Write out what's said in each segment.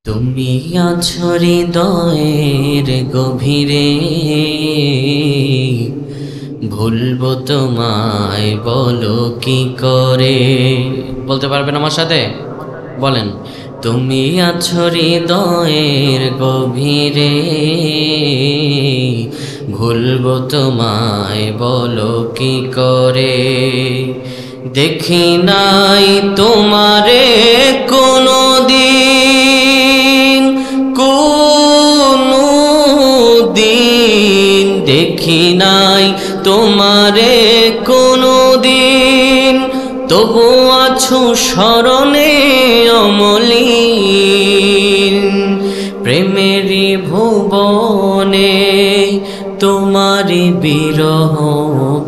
তুমি আছো হৃদয়ের গভীরে, ভুলবো তোমায় বলো কি করে। বলতে পারবেন আমার সাথে? বলেন, তুমি আছো হৃদয়ের গভীরে, ভুলবো তোমায় বলো কি করে। দেখি নাই তোমারে কোনো দিন, কোনো দিন দেখি নাই তোমারে কোনো দিন, তবু আছো স্মরণে অমলিন। প্রেমেরই ভুবনে তোমারি বিরহ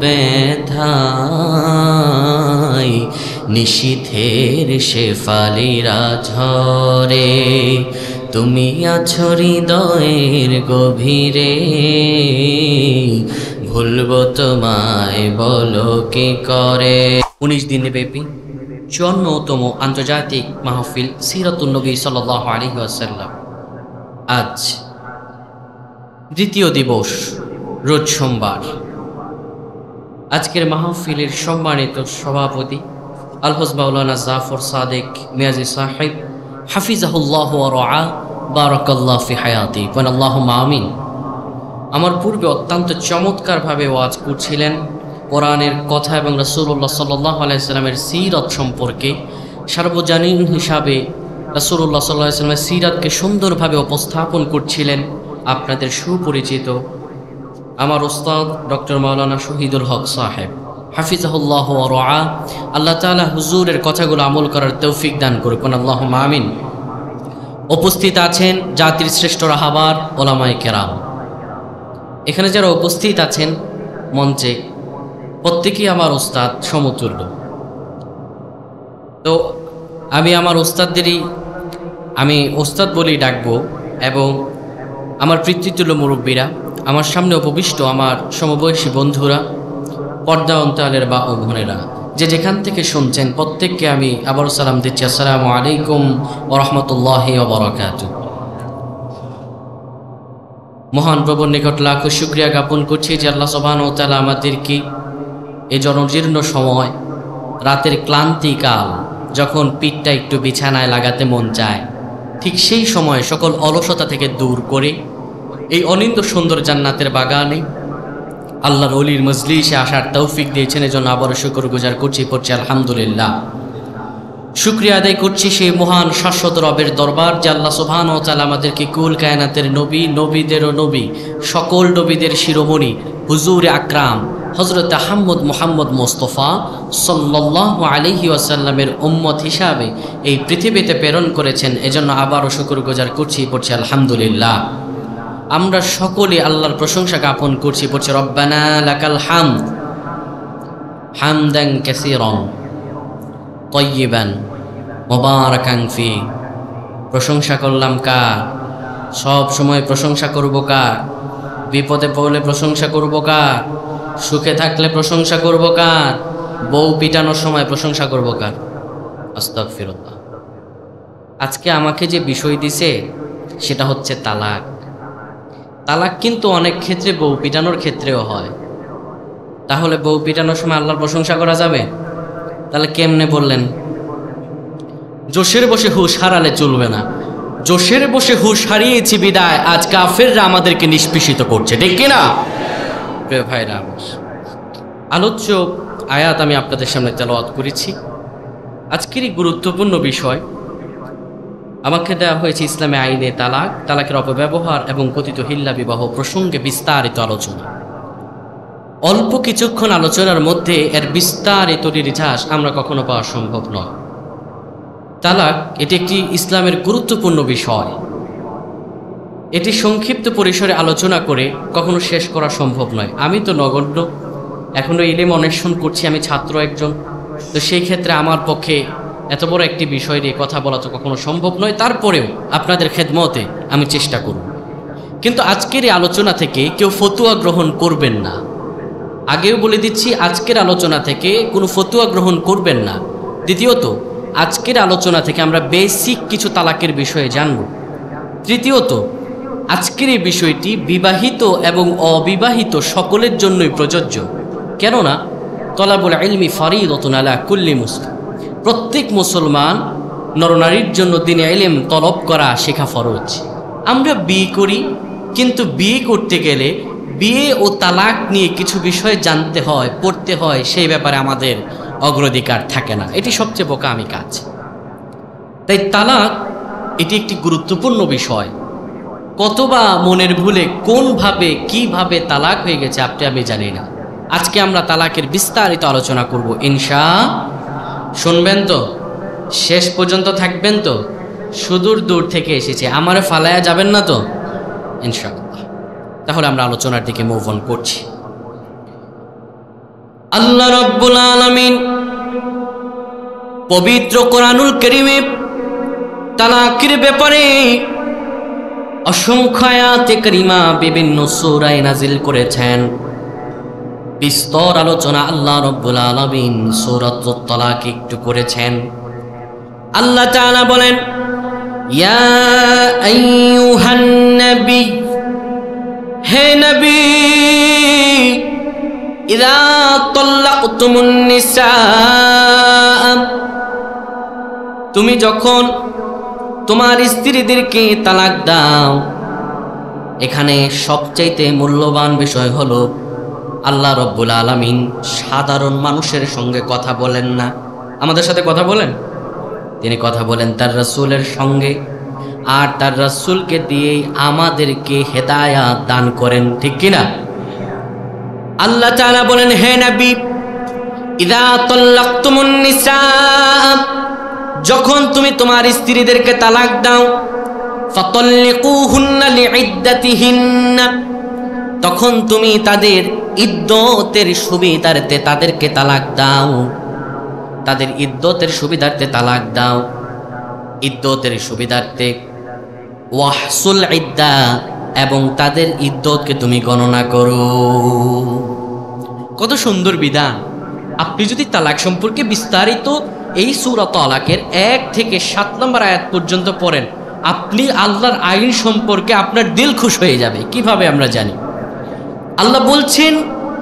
ব্যথায়, নিশীথের শেফালিরা ঝরে। তুমি আছো হৃদয়ের গভীরে, ভুলবো তোমায় বলো কি করে। 19 দিন ব্যাপী 54তম আন্তর্জাতিক মাহফিল সিরাতুন নবী সাল্লাল্লাহু আলাইহি ওয়াসাল্লাম আজ দ্বিতীয় দিবস, রোজ সোমবার। আজকের মাহফিলের সম্মানিত সভাপতি আলহাজ মাওলানা জাফর সাদেক মিয়াজি সাহেব হাফিজাহুল্লাহ ওয়া রাআ, বারাকাল্লাহু ফি হায়াতি, আল্লাহুম্মা আমিন। আমার পূর্বে অত্যন্ত চমৎকারভাবে ওয়াজ করছিলেন কোরআনের কথা এবং রাসূলুল্লাহ সাল্লাল্লাহু আলাইহি সাল্লামের সিরাত সম্পর্কে। সার্বজনীন হিসাবে রাসূলুল্লাহ সাল্লাল্লাহু আলাইহি সাল্লামের সিরাতকে সুন্দরভাবে উপস্থাপন করছিলেন আপনাদের সুপরিচিত আমার উস্তাদ ডক্টর মাওলানা শহীদুল হক সাহেব হাফিজাহুল্লাহ ওয়া রাআ। আল্লাহ তাআলা হুজুরের কথাগুলো আমল করার তৌফিক দান করুন, আল্লাহুম্মা আমিন। উপস্থিত আছেন জাতির শ্রেষ্ঠ রাহাবার ওলামায়ে কেরাম। এখানে যারা উপস্থিত আছেন মঞ্চে, প্রত্যেকেই আমার উস্তাদ সমতুল্য। তো আমি আমার উস্তাদদেরই উস্তাদ বলেই ডাকবো, এবং আমার পিতৃতুল্য মুরব্বীরা, আমার সামনে উপবিষ্ট আমার সমবয়সী বন্ধুরা, পর্দা অন্তরালের বা ও বোনেরা, যে যেখান থেকে শুনছেন প্রত্যেককে আমি আবারও সালাম দিচ্ছি, আসসালামু আলাইকুম ওয়া রাহমাতুল্লাহি ওয়া বারাকাতুহু। মহান প্রভুর নিকট লাখো শুকরিয়া জ্ঞাপন করছি যে আল্লাহ সুবহানাহু ওয়া তাআলা আমাদেরকে এই জনজীর্ণ সময়, রাতের ক্লান্তিকাল, যখন পিঠটা একটু বিছানায় লাগাতে মন চায়, ঠিক সেই সময় সকল অলসতা থেকে দূর করে এই অনিন্দ সুন্দর জান্নাতের বাগানে আল্লাহর ওলির মজলিসে আসার তৌফিক দিয়েছেন। এজন্য আবারও শুকরগুজার করছি, পড়ছি আলহামদুলিল্লাহ। শুকরিয়া আদায় করছি সেই মহান শাশ্বত রবের দরবার যে আল্লাহ সুবহানাহু ওয়া তাআলা আমাদেরকে কুল কায়নাতের নবী, নবীদেরও নবী, সকল নবীদের শিরোমণি হুজুর আকরাম হযরত আহমদ মুহাম্মদ মুস্তাফা সাল্লাল্লাহু আলাইহি ওয়াসাল্লামের উম্মত হিসাবে এই পৃথিবীতে প্রেরণ করেছেন। এজন্য আবারও শুকরগুজার করছি, পড়ছি আলহামদুলিল্লাহ। আমরা সকলে আল্লাহর প্রশংসা জ্ঞাপন করছি, পড়ছি রব্বানা লাকাল হামদ হামদান কাসীরান তাইয়িবান মুবারাকান ফি। প্রশংসা করলাম কার? সব সময় প্রশংসা করব কার? বিপদে পড়লে প্রশংসা করব কার? সুখে থাকলে প্রশংসা করব কার? বউ পিটানোর সময় প্রশংসা করব কার? আস্তাগফিরুল্লাহ। আজকে আমাকে যে বিষয় দিছে সেটা হচ্ছে তালাক। তালাক কিন্তু অনেক ক্ষেত্রে বউ পিটানোর ক্ষেত্রেও হয়। তাহলে বউ পিটানোর সময় আল্লাহর প্রশংসা করা যাবে? তাহলে কেমনে বললেন? জোশের বসে হুশ হারালে চলবে না। জোশের বসে হুশ হারিয়েছি বিদায় আজ কাফেররা আমাদেরকে নিষ্পেষিত করছে, ঠিক কিনা? প্রিয় ভাইরা, আলোচ্য আয়াত আমি আপনাদের সামনে তেলাওয়াত করেছি। আজকেরই গুরুত্বপূর্ণ বিষয় আমাকে দেওয়া হয়েছে ইসলামে আইনে তালাক, তালাকের অপব্যবহার এবং কথিত হিল্লা বিবাহ প্রসঙ্গে বিস্তারিত আলোচনা। অল্প কিছুক্ষণ আলোচনার মধ্যে এর বিস্তারিত নির্যাস আমরা কখনো পাওয়া সম্ভব নয়। তালাক এটি একটি ইসলামের গুরুত্বপূর্ণ বিষয়। এটি সংক্ষিপ্ত পরিসরে আলোচনা করে কখনো শেষ করা সম্ভব নয়। আমি তো নগণ্য, এখনো ইলম অন্বেষণ করছি, আমি ছাত্র একজন। তো সেই ক্ষেত্রে আমার পক্ষে এত বড় একটি বিষয় নিয়ে কথা বলা তো কখনো সম্ভব নয়। তারপরেও আপনাদের খেদমতে আমি চেষ্টা করব। কিন্তু আজকের এই আলোচনা থেকে কেউ ফতুয়া গ্রহণ করবেন না। আগেও বলে দিচ্ছি, আজকের আলোচনা থেকে কোনো ফতুয়া গ্রহণ করবেন না। দ্বিতীয়ত, আজকের আলোচনা থেকে আমরা বেসিক কিছু তালাকের বিষয়ে জানব। তৃতীয়ত, আজকের এই বিষয়টি বিবাহিত এবং অবিবাহিত সকলের জন্যই প্রযোজ্য। কেননা তলাবুল ইলমি ফরিদাতুন আলা কুল্লি মুসলিম, প্রত্যেক মুসলমান নরনারীর জন্য দ্বীনে ইলম তলব করা শেখা ফরজ। আমরা বিয়ে করি, কিন্তু বিয়ে করতে গেলে বিয়ে ও তালাক নিয়ে কিছু বিষয় জানতে হয়, পড়তে হয়, সেই ব্যাপারে আমাদের অগ্রাধিকার থাকে না। এটি সবচেয়ে বোকামি কাজ। তাই তালাক এটি একটি গুরুত্বপূর্ণ বিষয়। কতবা মনের ভুলে কোনভাবে কিভাবে তালাক হয়ে গেছে আপনি আমি জানি না। আজকে আমরা তালাকের বিস্তারিত আলোচনা করব শুনবেন তো? শেষ পর্যন্ত থাকবেন তো? সুদূর দূর থেকে এসেছে, আমারে ফালায়া যাবেন না তো? ইনশাআল্লাহ। তাহলে আমরা আলোচনার দিকে মুভ অন করছি। আল্লাহ রাব্বুল আলামিন পবিত্র কোরআনুল কারীমে তালাকের ব্যাপারে অসংখ্য আয়াতে কারিমা বিভিন্ন সূরায় নাজিল করেছেন। বিস্তর আলোচনা আল্লাহ রাব্বুল আলামিন সূরাতুত তালাক একটু করেছেন। আল্লাহ তাআলা বলেন, ইয়া আইয়ুহান নবী, হে নবী, ইযা তাল্লাকতুমুন নিসা, তুমি যখন তোমার স্ত্রীদেরকে তালাক দাও, এখানে সবচাইতে মূল্যবান বিষয় হলো আল্লাহ রাব্বুল আলামিন সাধারণ মানুষের সঙ্গে কথা বলেন না। আমাদের সাথে কথা বলেন? তিনি কথা বলেন তার রাসূলের সঙ্গে, আর তার রাসূলকে দিয়ে আমাদেরকে হেদায়াত দান করেন, ঠিক কিনা? আল্লাহ তাআলা বলেন, হে নবী, ইযা তাল্লাকতুমুন নিসা, যখন তুমি তোমার স্ত্রীদেরকে তালাক দাও, ফাতাল্লিকুহুন্না লিইদ্দাতিহিন্না, তখন তুমি তাদের ইদ্দতের সুবিধার্থে তাদেরকে তালাক দাও, তাদের ইদ্দতের সুবিধার্থে তালাক দাও, ইদ্দতের সুবিধার্থে। ওয়াহসুল ইদ্দা, এবং তাদের ইদ্দতকে তুমি গণনা করো। কত সুন্দর বিধান! আপনি যদি তালাক সম্পর্কে বিস্তারিত এই সূরা তালাকের 1 থেকে 7 নম্বর আয়াত পর্যন্ত পড়েন, আপনি আল্লাহর আইন সম্পর্কে আপনার দিল খুশ হয়ে যাবে। কিভাবে আমরা জানি? আল্লাহ বলছেন,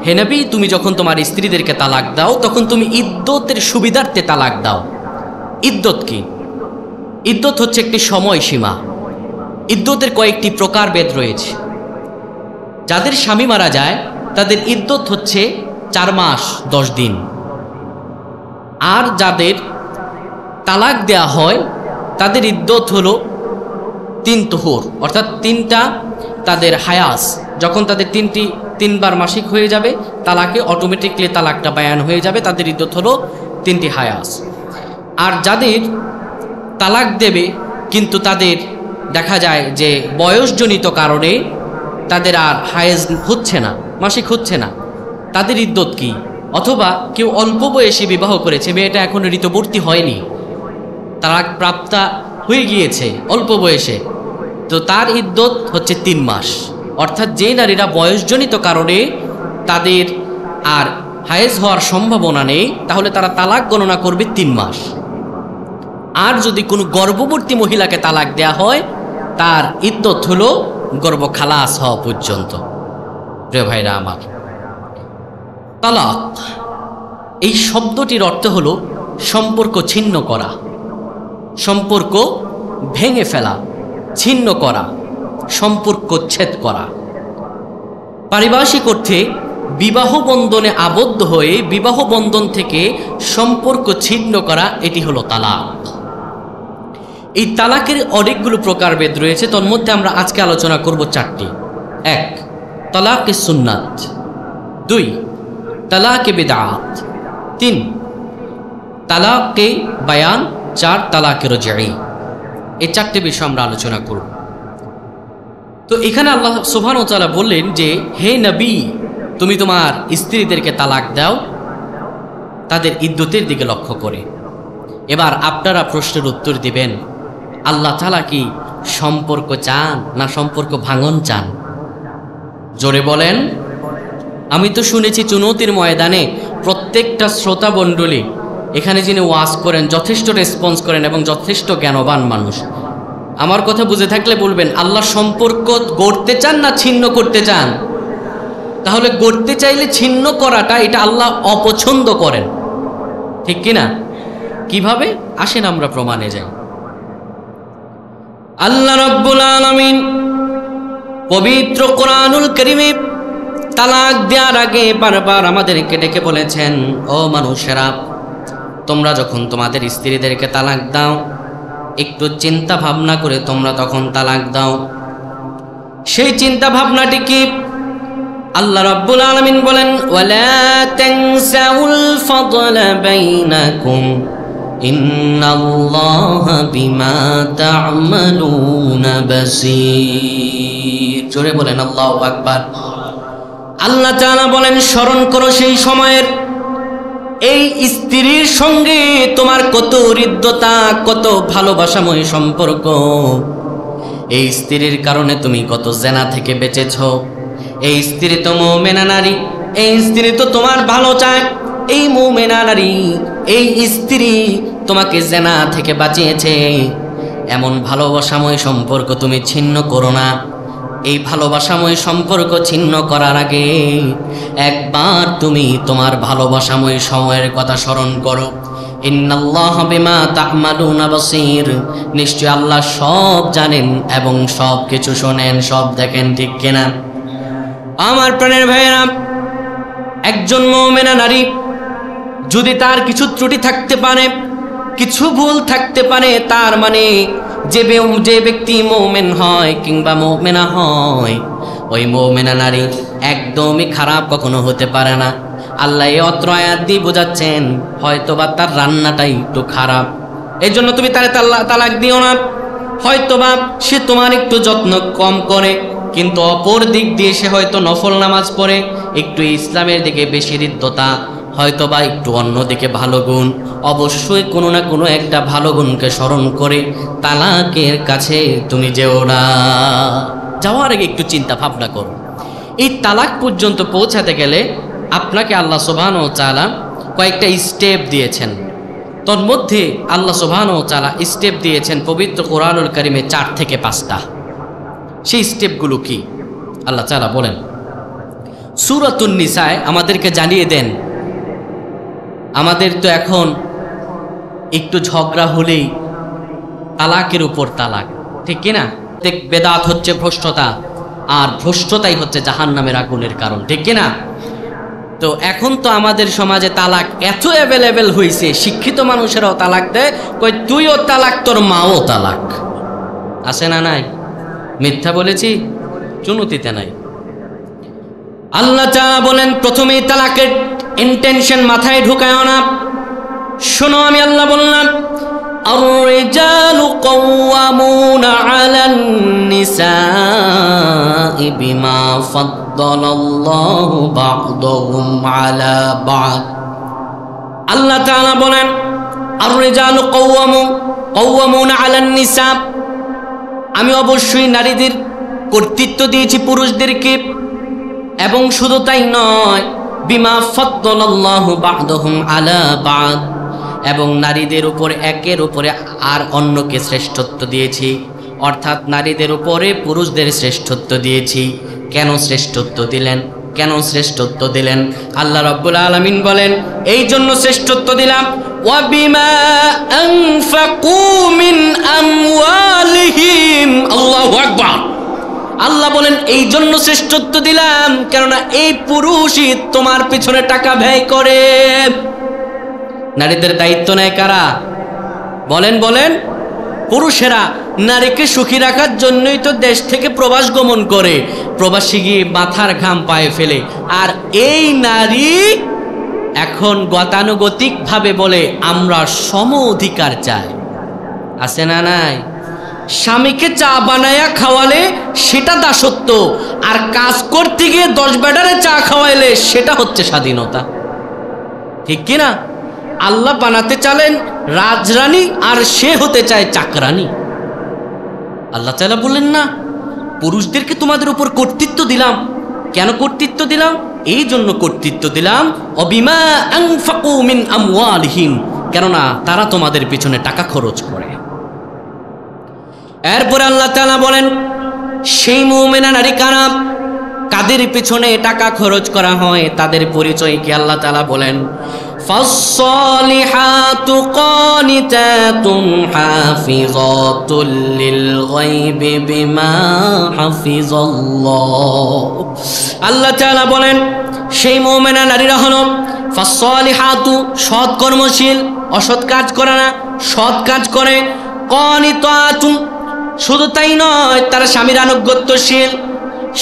হে নবী, তুমি যখন তোমার স্ত্রীদেরকে তালাক দাও, তখন তুমি ইদ্দতের সুবিধার্থে তালাক দাও। ইদ্দত কি? ইদ্দত হচ্ছে একটি সময়সীমা। ইদ্দতের কয়েকটি প্রকারভেদ রয়েছে। যাদের স্বামী মারা যায় তাদের ইদ্দত হচ্ছে 4 মাস 10 দিন। আর যাদের তালাক দেয়া হয় তাদের ইদ্দত হলো 3 তুহুর, অর্থাৎ 3টা তাদের হায়াস। যখন তাদের 3বার মাসিক হয়ে যাবে, তালাকে অটোমেটিকলি তালাকটা বায়ান হয়ে যাবে, তাদের ইদ্দত হলো 3টি হায়াস। আর যাদের তালাক দেবে কিন্তু তাদের দেখা যায় যে বয়সজনিত কারণে তাদের আর হায়েজ হচ্ছে না, মাসিক হচ্ছে না, তাদের ইদ্দত কি? অথবা কেউ অল্প বয়সে বিবাহ করেছে, মেয়েটা এখনো ঋতুবর্তী হয়নি, তালাক প্রাপ্তা হয়ে গিয়েছে অল্প বয়সে, তো তার ইদ্দত হচ্ছে 3 মাস। অর্থাৎ যে নারীরা বয়সজনিত কারণে তাদের আর হায়েজ হওয়ার সম্ভাবনা নেই, তাহলে তারা তালাক গণনা করবে 3 মাস। আর যদি কোনো গর্ভবতী মহিলাকে তালাক দেয়া হয়, তার ইদ্দত হলো গর্ভ খালাস হওয়া পর্যন্ত। প্রিয় ভাইরা আমার, তালাক এই শব্দটির অর্থ হলো সম্পর্ক ছিন্ন করা, সম্পর্ক ভেঙে ফেলা, ছিন্ন করা, সম্পর্ক ছেদ করা। পারিভাষিক অর্থে বিবাহ বন্ধনে আবদ্ধ হয়ে বিবাহ বন্ধন থেকে সম্পর্ক ছিন্ন করা, এটি হলো তালাক। এই তালাকের অনেকগুলো প্রকারভেদ রয়েছে, তার মধ্যে আমরা আজকে আলোচনা করব 4টি। 1, তালাকে সুন্নাত। 2, তালাকে বিদআত। 3, তালাকে বায়ান। 4, তালাকে রজঈ। এই 4টি বিষয় আমরা আলোচনা করব। তো এখানে আল্লাহ সুবহানাহু ওয়া তাআলা বললেন যে, হে নবী, তুমি তোমার স্ত্রীদেরকে তালাক দাও তাদের ইদ্দতের দিকে লক্ষ্য করে। এবার আপনারা প্রশ্নের উত্তর দিবেন, আল্লাহ তাআলা কি সম্পর্ক চান না সম্পর্ক ভাঙন চান? জোরে বলেন। আমি তো শুনেছি চুনৌতির ময়দানে প্রত্যেকটা শ্রোতা মণ্ডলী, এখানে যিনি ওয়াজ করেন, যথেষ্ট রেসপন্স করেন এবং যথেষ্ট জ্ঞানবান মানুষ। আমার কথা বুঝে থাকলে বলবেন, আল্লাহ সম্পর্ক গড়তে চান না ছিন্ন করতে চান? তাহলে গড়তে চাইলে ছিন্ন করাটা এটা আল্লাহ অপছন্দ করেন, ঠিক কিনা? কিভাবে? আসেন আমরা প্রমাণে যাই। আল্লাহ রাব্বুল আলামিন পবিত্র কোরআনুল কারীমে তালাক দেওয়ার আগে বারবার আমাদেরকে ডেকে বলেছেন, ও মানুষেরা, তোমরা যখন তোমাদের স্ত্রীদেরকে তালাক দাও, একটু চিন্তা ভাবনা করে তোমরা তখন তালাক দাও। সেই চিন্তা ভাবনাটি কি? আল্লাহ রাব্বুল আলামিন বলেন, ওয়ালা তানসাউল ফাদলা বাইনাকুম ইন্নাল্লাহা বিমা তা'মালুনা বাসীর। জোরে বলেন আল্লাহু আকবার। আল্লাহ তাআলা বলেন, স্মরণ করো সেই সময়ের এই স্ত্রীর সঙ্গে তোমার কত হৃদ্যতা, কত ভালোবাসাময় সম্পর্ক। এই স্ত্রীর কারণে তুমি কত জেনা থেকে বেঁচেছ। এই স্ত্রী তো মুমিনা নারী, এই স্ত্রী তো তোমার ভালো চায়। এই মুমিনা নারী, এই স্ত্রী তোমাকে জেনা থেকে বাঁচিয়েছে। এমন ভালোবাসাময় সম্পর্ক তুমি ছিন্ন করো না। এই ভালোবাসাময় সম্পর্ক ছিন্ন করার আগে একবার তুমি তোমার ভালোবাসাময় সময়ের কথা স্মরণ করো। ইন্নাল্লাহা বিমা তা'মালুনা বাসীর। নিশ্চয় আল্লাহ সব জানেন এবং সব কিছু শোনেন, সব দেখেন, ঠিক কিনা? আমার প্রাণের ভাইয়েরা, একজন মুমিনা নারী যদি তার কিছু ত্রুটি থাকতে পারে, কিছু ভুল থাকতে পারে, তার মানে যে ব্যক্তি মুমিন হয় কিংবা মুমিনা হয়, ওই মুমিনা নারী একদমই খারাপ কখনো হতে পারে না। আল্লাহ এই অত্র আয়াত দিয়ে বোঝাচ্ছেন, হয়তোবা তার রান্নাটাই একটু খারাপ, এই জন্য তুমি তারে তালাক দিও না। হয়তোবা সে তোমার একটু যত্ন কম করে, কিন্তু অপর দিক দিয়ে সে হয়তো নফল নামাজ পড়ে, একটু ইসলামের দিকে বেশি হৃদ্যতা, হয়তোবা একটু অন্যদিকে ভালো গুণ। অবশ্যই কোনো না কোনো একটা ভালো গুণকে স্মরণ করে তালাকের কাছে তুমি যেও না। যাওয়ার আগে একটু চিন্তা ভাবনা করো। এই তালাক পর্যন্ত পৌঁছাতে গেলে আপনাকে আল্লাহ সুবহানাহু ওয়া তাআলা কয়েকটা স্টেপ দিয়েছেন। তোর মধ্যে আল্লাহ সুবহানাহু ওয়া তাআলা স্টেপ দিয়েছেন পবিত্র কোরআনুল কারীমে 4 থেকে 5টা। সেই স্টেপগুলো কি? আল্লাহ তাআলা বলেন, সূরাতুন নিসায় আমাদেরকে জানিয়ে দেন, আমাদের তো এখন একটু ঝগড়া হলেই তালাকের উপর তালাক, ঠিক কিনা? বেদাত হচ্ছে ভ্রষ্টতা, আর ভ্রষ্টতাই হচ্ছে জাহান্নামের আগুনের কারণ, ঠিক কিনা? তো এখন তো আমাদের সমাজে তালাক এত অ্যাভেলেবেল হয়েছে, শিক্ষিত মানুষেরাও তালাক দেয়। কই তুইও তালাক, তোর মাও তালাক। আছে না নাই? মিথ্যা বলেছি? চুনতিতে নাই। আল্লাহ তাআলা বলেন, প্রথমেই তালাকের ইন্টেনশন মাথায় ঢুকায় না। শোনো, আমি আল্লাহ বললাম, আর-রিজালু কাওয়ামুনা আলান নিসাই বিমা ফাদ্দালাল্লাহু বা'দাহুম আলা বা'দ। আল্লাহ তাআলা বলেন, আর-রিজালু কাওয়ামুনা আলান নিসা। আমি অবশ্যই নারীদের কর্তৃত্ব দিয়েছি পুরুষদেরকে, এবং শুধু তাই নয়, বিমা ফাদ্দালাল্লাহু বা'দাহুম আলা বা'দ, এবং নারীদের উপর একের উপরে আর অন্যকে শ্রেষ্ঠত্ব দিয়েছি। অর্থাৎ নারীদের উপরে পুরুষদের শ্রেষ্ঠত্ব দিয়েছি। কেন শ্রেষ্ঠত্ব দিলেন? কেন শ্রেষ্ঠত্ব দিলেন? আল্লাহ রাব্বুল আলামিন বলেন, এই জন্য শ্রেষ্ঠত্ব দিলাম, ওয়া বিমা আনফাকু মিন আমওয়ালিহিম। আল্লাহু আকবার। আল্লাহ বলেন, এই জন্য শ্রেষ্ঠত্ব দিলাম কেননা এই পুরুষই তোমার পিছনে টাকা ব্যয় করে। নারীদের দায়িত্ব নেয় কারা? বলেন বলেন। পুরুষেরা নারীকে সুখী রাখার জন্যই তো দেশ থেকে প্রবাস গমন করে, প্রবাসী গিয়ে মাথার ঘাম পায়ে ফেলে। আর এই নারী এখন গতানুগতিকভাবে বলে, আমরা সম অধিকার চাই। আছে না নাই? স্বামীকে চা বানায়া খাওয়ালে সেটা দাসত্ব, আর কাজ করতে গিয়ে 10 বেটারে চা খাওয়াইলে সেটা হচ্ছে স্বাধীনতা, ঠিক কিনা? আল্লাহ বানাতে চালেন রাজরানী, আর সে হতে চায় চাকরানী। আল্লাহ তাআলা বললেন না, পুরুষদেরকে তোমাদের উপর কর্তৃত্ব দিলাম। কেন কর্তৃত্ব দিলাম? এই জন্য কর্তৃত্ব দিলাম, অবিমা আনফাকু মিন আমওয়ালিহিম, কেননা তারা তোমাদের পিছনে টাকা খরচ করে। এরপরে আল্লাহ তাআলা বলেন সেই মুমিনা নারী কারা, কাদের পিছনে টাকা খরচ করা হয় তাদের পরিচয় কি আল্লাহ তাআলা বলেন ফাসসালিহাতু কানিতাতুন হাফিযাতুল লিল গায়বি বিমা হাফিজাল্লাহ। আল্লাহ তাআলা বলেন সেই মুমিনা নারীরা হলো ফাসসালিহাতু সৎ কর্মশীল, অসৎ কাজ করে না, সৎ কাজ করে। কানিতাতুন শুধু তাই নয়, তারা স্বামীর আনুগত্যশীল।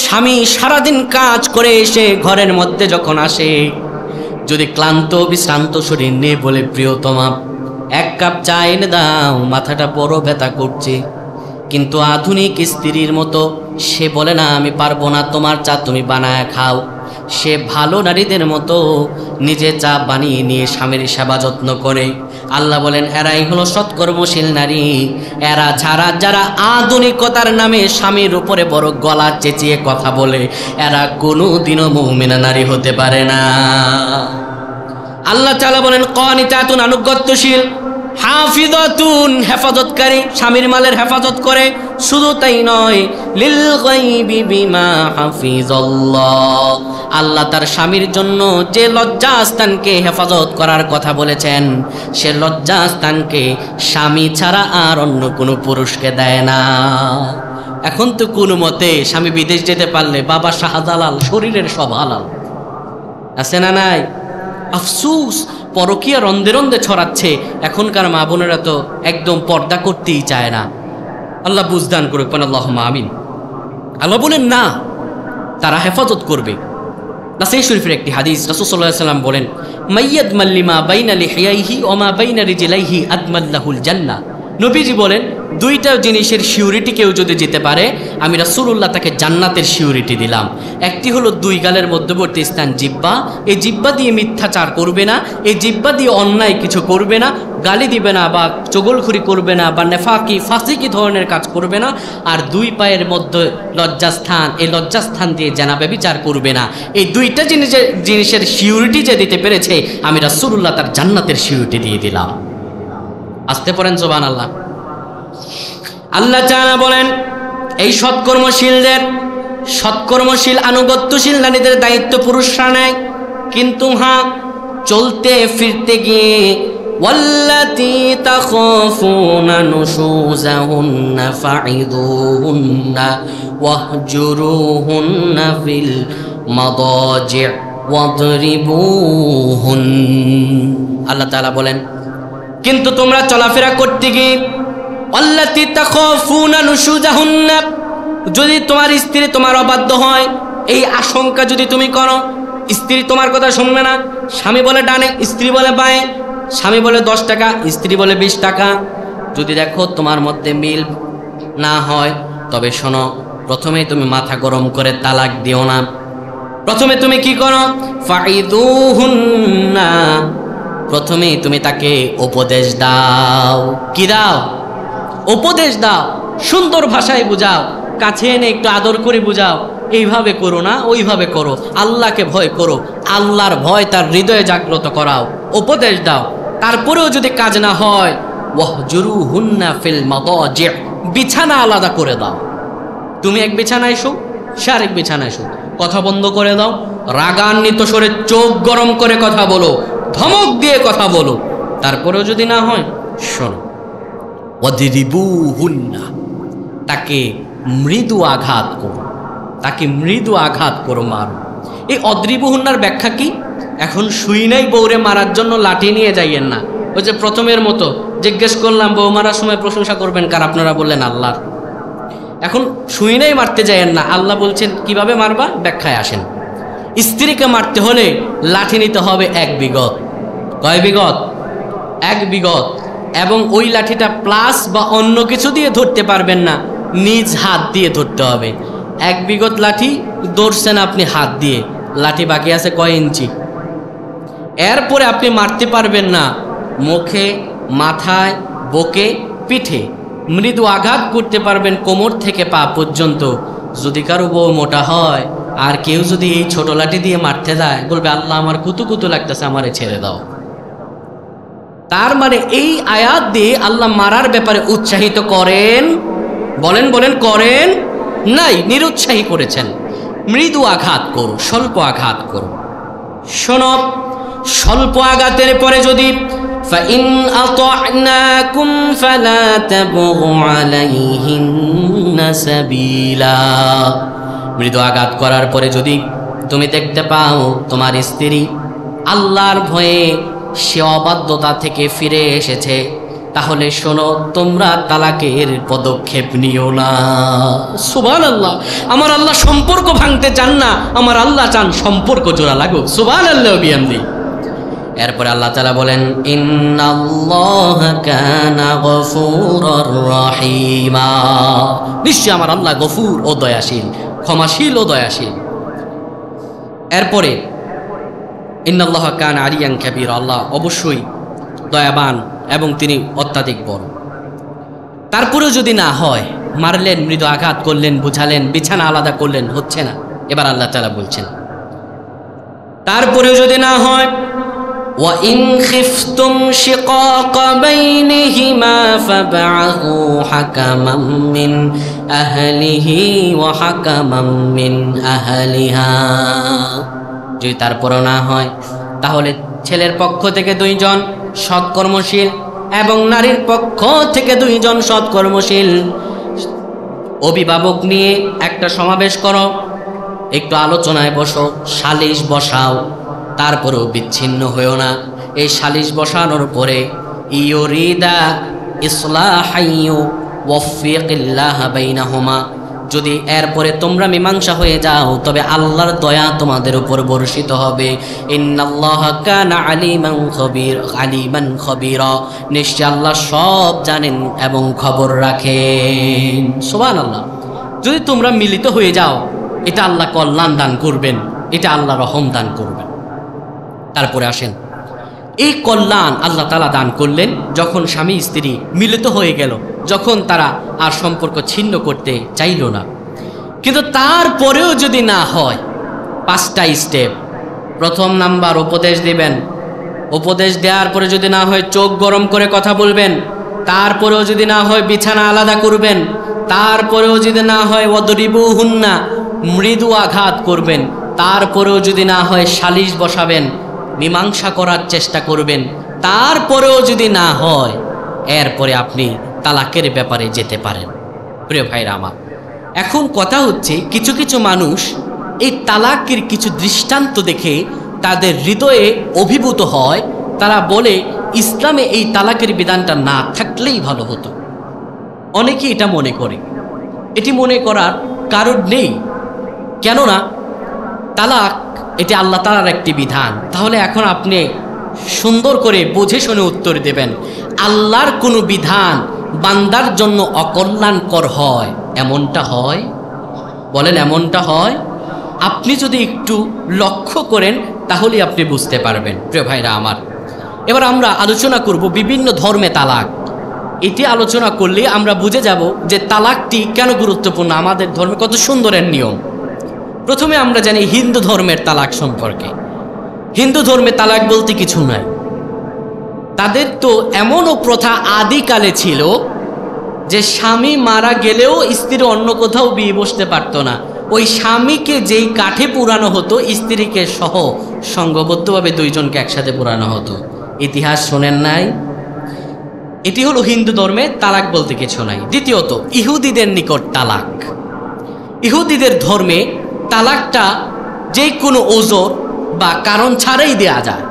স্বামী সারাদিন কাজ করে এসে ঘরের মধ্যে যখন আসে, যদি ক্লান্ত বিশ্রান্ত শরীর নিয়ে বলে প্রিয়তমা এক কাপ চা এনে দাও, মাথাটা বড় ব্যথা করছে, কিন্তু আধুনিক স্ত্রীর মতো সে বলে না আমি পারবো না, তোমার চা তুমি বানায় খাও। সে ভালো নারীদের মতো নিজে চা বানিয়ে নিয়ে স্বামীর সেবা যত্ন করে। আল্লাহ বলেন এরাই হলো সৎকর্মশীল নারী। এরা ছাড়া যারা আধুনিকতার নামে স্বামীর উপরে বড় গলা চেঁচিয়ে কথা বলে, এরা কোনোদিনও মুমিনা নারী হতে পারে না। আল্লাহ তাআলা বলেন কানিতাতুন আনুগত্যশীল, হাফিজাতুন হেফাজতকারী, স্বামীর মালের হেফাজত করে। শুধু তাই নয়, লিল গায়বি বিমা হাফিজাল্লাহ, আল্লাহ তার স্বামীর জন্য যে লজ্জাস্থানকে হেফাজত করার কথা বলেছেন, সে লজ্জাস্থানকে স্বামী ছাড়া আর অন্য কোনো পুরুষকে দেয় না। এখন তো কোনো মতে স্বামী বিদেশ যেতে পারলে বাবা শাহজালাল, শরীরের সব হালাল, আছে না নাই? আফসুস, পরকীয়া রন্দে রন্দে ছড়াচ্ছে। এখনকার মা বোনেরা তো একদম পর্দা করতেই চায় না। আল্লাহ বুঝদান করুক, আল্লাহুম্মা আমিন। আল্লাহ বলেন না, তারা হেফাজত করবে। নাসাই শরীফের একটি হাদিস, রাসূল সাল্লাল্লাহু আলাইহি ওয়াসাল্লাম বলেন মাইয়াদমাল লিমা বাইনা লিহিয়াইহি ওয়া মা বাইনা রিজলাইহি আদমাল্লাহুল জান্নাহ। নবীজি বলেন দুইটা জিনিসের সিউরিটি কেউ যদি যেতে পারে, আমি রাসূলুল্লাহ তাকে জান্নাতের সিউরিটি দিলাম। একটি হলো দুই গালের মধ্যবর্তী স্থান জিহ্বা, এই জিহ্বা দিয়ে মিথ্যাচার করবে না, এই জিহ্বা দিয়ে অন্যায় কিছু করবে না, গালি দিবে না বা চগলখুরি করবে না বা নেফাকি ফাসিকি ধরনের কাজ করবে না। আর দুই পায়ের মধ্যে লজ্জাস্থান, এই লজ্জাস্থান দিয়ে জানা ব্যভিচার করবে না। এই দুইটা জিনিসের সিউরিটি যে দিতে পেরেছে, আমি রাসূলুল্লাহ তার জান্নাতের সিউরিটি দিয়ে দিলাম। আসতে পারেন সুবহানাল্লাহ। আল্লাহ তাআলা বলেন এই সৎকর্মশীল আনুগত্যশীল নারীদের দায়িত্ব পুরুষরা নেয়, কিন্তু হ্যাঁ চলতে ফিরতে গিয়ে ওয়াল্লাতী তাখাফুনা নুশুজাহুন্না ফাইদুহুন্না ওয়াহজুরুহুন্না ফিল মাদাজি' ওয়াদরিবুহুন। আল্লাহ তাআলা বলেন কিন্তু তোমরা চলাফেরা করতে গিয়ে আল্লাতী তাখাফুনা নুশুজাহুন্না, যদি তোমার স্ত্রী তোমার অবাধ্য হয়, এই আশঙ্কা যদি তুমি করো, স্ত্রী তোমার কথা শুনবে না, স্বামী বলে ডানে, স্ত্রী বলে বাঁয়ে, স্বামী বলে 10 টাকা, স্ত্রী বলে 20 টাকা, যদি দেখো তোমার মধ্যে মিল না হয়, তবে শোনো, প্রথমে তুমি মাথা গরম করে তালাক দিও না। প্রথমে তুমি কি করো? ফাইদুহুন্না, প্রথমেই তুমি তাকে উপদেশ দাও। কি দাও? উপদেশ দাও। সুন্দর ভাষায় বুঝাও, কাছে এনে একটু আদর করে বুঝাও, এইভাবে করো না, ওইভাবে করো, আল্লাহকে ভয় করো, আল্লাহর ভয় তার হৃদয়ে জাগ্রত করাও, উপদেশ দাও। তারপরেও যদি কাজ না হয়, ওয়াহজুরুহুন্না ফিল মাদাজি', বিছানা আলাদা করে দাও। তুমি এক বিছানায় শো, সে আরেক বিছানায় শো, কথা বন্ধ করে দাও। রাগান্বিত স্বরে চোখ গরম করে কথা বলো, ধমক দিয়ে কথা বলো। তারপরেও যদি না হয়, শোনো, ওয়াদরিবুহুন্না, তাকে মৃদু আঘাত করো, তাকে মৃদু আঘাত করো, মারো। এই অদ্রিবুহুন্নার ব্যাখ্যা কি? এখন শুই নাই বউরে মারার জন্য লাঠি নিয়ে যাইয়েন না। ওই যে প্রথমের মতো জিজ্ঞেস করলাম বউ মারার সময় প্রশংসা করবেন কার? আপনারা বললেন আল্লাহর। এখন শুই নাই মারতে যাইয়েন না, আল্লাহ বলছেন কিভাবে মারবা, ব্যাখ্যায় আসেন। স্ত্রীকে মারতে হলে লাঠি নিতে হবে 1 বিগত। কয় বিগত? 1 বিগত। এবং ওই লাঠিটা প্লাস বা অন্য কিছু দিয়ে ধরতে পারবেন না, নিজ হাত দিয়ে ধরতে হবে। 1 বিগত লাঠি ধরছেন আপনি হাত দিয়ে, লাঠি বাকি আছে কয় ইঞ্চি। এরপরে আপনি মারতে পারবেন না মুখে, মাথায়, বুকে, পিঠে। মৃদু আঘাত করতে পারবেন কোমর থেকে পা পর্যন্ত। যদি কারো বউ মোটা হয় আর কেউ যদি এই ছোট লাঠি দিয়ে মারতে যায়, বলবে আল্লাহ আমার কুতু কুতু লাগতেছে, আমারে ছেড়ে দাও। তার মানে এই আয়াত দিয়ে আল্লাহ মারার ব্যাপারে উৎসাহিত করেন বলেন বলেন করেন নাই, নিরুৎসাহী করেছেন। মৃদু আঘাত করো, স্বল্প আঘাত করো। শোনো, স্বল্প আঘাতের পরে যদি فَإِنْ أَطَعْنَاكُمْ فَلَا تَبْغُوا عَلَيْهِنَّ سَبِيلًا। মৃদু আঘাত করার পরে যদি তুমি দেখতে পাও তোমার স্ত্রী আল্লাহর ভয়ে সে অবাধ্যতা থেকে ফিরে এসেছে, তাহলে শোনো, তোমরা তালাকের পদক্ষেপ নিও না। সুবহানাল্লাহ। আমার আল্লাহ সম্পর্ক ভাঙতে চান না, আমার আল্লাহ চান সম্পর্ক জোড়া লাগুক। সুবহানাল্লাহ বিহামদি। এরপরে আল্লাহ তাআলা বলেন, ইন্নাল্লাহা কানা গফুরুর রহিমা। নিশ্চয় আমার আল্লাহ গফুর ও দয়াশীল, ক্ষমাশীল ও দয়াশীল। এরপরে ইন্নাল্লাহা কানা আলিয়ান কাবীরা, আল্লাহ অবশ্যই দয়াবান এবং তিনি অত্যাধিক বড়। তারপরেও যদি না হয়, মারলেন, মৃদু আঘাত করলেন, বুঝালেন, বিছানা আলাদা করলেন, হচ্ছে না। এবার আল্লাহ তাআলা বলছেন, তারপরেও যদি না হয়, وَإِنْ خِفْتُمْ شِقَاقَ بَيْنِهِمَا فَابْعَثُوا حَكَمًا مِّنْ أَهْلِهِ وَحَكَمًا مِّنْ أَهْلِهَا। যদি তারপরও না হয়, তাহলে ছেলের পক্ষ থেকে 2 জন সৎকর্মশীল এবং নারীর পক্ষ থেকে 2 জন সৎকর্মশীল অভিভাবক নিয়ে একটা সমাবেশ করো, একটু আলোচনায় বসো, সালিশ বসাও। তারপরেও বিচ্ছিন্ন হয়েও না। এই সালিশ বসানোর পরে ইউরিদা ইসলাহাইয়ু ওয়াফিকিল্লাহ বাইনাহুমা, যদি এরপরে তোমরা মীমাংসা হয়ে যাও, তবে আল্লাহর দয়া তোমাদের উপর বর্ষিত হবে। ইন্নাল্লাহা কানা আলিমান খবীরা, নিশ্চয় আল্লাহ সব জানেন এবং খবর রাখেন। সুবহানাল্লাহ। যদি তোমরা মিলিত হয়ে যাও, এটা আল্লাহ কল্যাণ দান করবেন, এটা আল্লাহ রহম দান করবেন। তারপরে আসেন, এই কল্যাণ আল্লাহ তাআলা দান করলেন যখন স্বামী স্ত্রী মিলিত হয়ে গেল, যখন তারা আর সম্পর্ক ছিন্ন করতে চাইল না। কিন্তু তারপরেও যদি না হয়, 5টা স্টেপ। প্রথম নাম্বার, উপদেশ দিবেন। উপদেশ দেওয়ার পরে যদি না হয়, চোখ গরম করে কথা বলবেন। তারপরেও যদি না হয়, বিছানা আলাদা করবেন। তারপরেও যদি না হয়, ওয়াদরিবুহুন্না, মৃদু আঘাত করবেন। তারপরেও যদি না হয়, সালিশ বসাবেন, মীমাংসা করার চেষ্টা করবেন। তারপরেও যদি না হয়, এরপরে আপনি তালাকের ব্যাপারে যেতে পারেন। প্রিয় ভাইরা আমার, এখন কথা হচ্ছে, কিছু কিছু মানুষ এই তালাকের কিছু দৃষ্টান্ত দেখে তাদের হৃদয়ে অভিভূত হয়। তারা বলে, ইসলামে এই তালাকের বিধানটা না থাকলেই ভালো হতো। অনেকে এটা মনে করে। এটি মনে করার কারণ নেই, কেননা তালাক এটি আল্লাহ তাআলার একটি বিধান। তাহলে এখন আপনি সুন্দর করে বুঝে শুনে উত্তর দেবেন, আল্লাহর কোনো বিধান বান্দার জন্য অকল্যাণকর হয়, এমনটা হয়? বলেন, এমনটা হয়? আপনি যদি একটু লক্ষ্য করেন, তাহলে আপনি বুঝতে পারবেন। প্রিয় ভাইরা আমার, এবার আমরা আলোচনা করব বিভিন্ন ধর্মে তালাক। এটি আলোচনা করলে আমরা বুঝে যাব যে তালাকটি কেন গুরুত্বপূর্ণ, আমাদের ধর্মে কত সুন্দরের নিয়ম। প্রথমে আমরা জানি হিন্দু ধর্মের তালাক সম্পর্কে। হিন্দু ধর্মে তালাক বলতে কিছু নাই। তাদের তো এমনও প্রথা আদিকালে ছিল যে স্বামী মারা গেলেও স্ত্রী অন্য কোথাও বিয়ে বসতে পারত না। ওই স্বামীকে যেই কাঠে পুরানো হতো, স্ত্রীকে সহ সংঘবদ্ধভাবে 2 জনকে একসাথে পুরানো হতো। ইতিহাস শোনেন নাই? এটি হলো হিন্দু ধর্মে তালাক বলতে কিছু নাই। দ্বিতীয়ত, ইহুদিদের নিকট তালাক। ইহুদিদের ধর্মে তালাকটা যে কোনো ওজর বা কারণ ছাড়াই দেয়া যায়,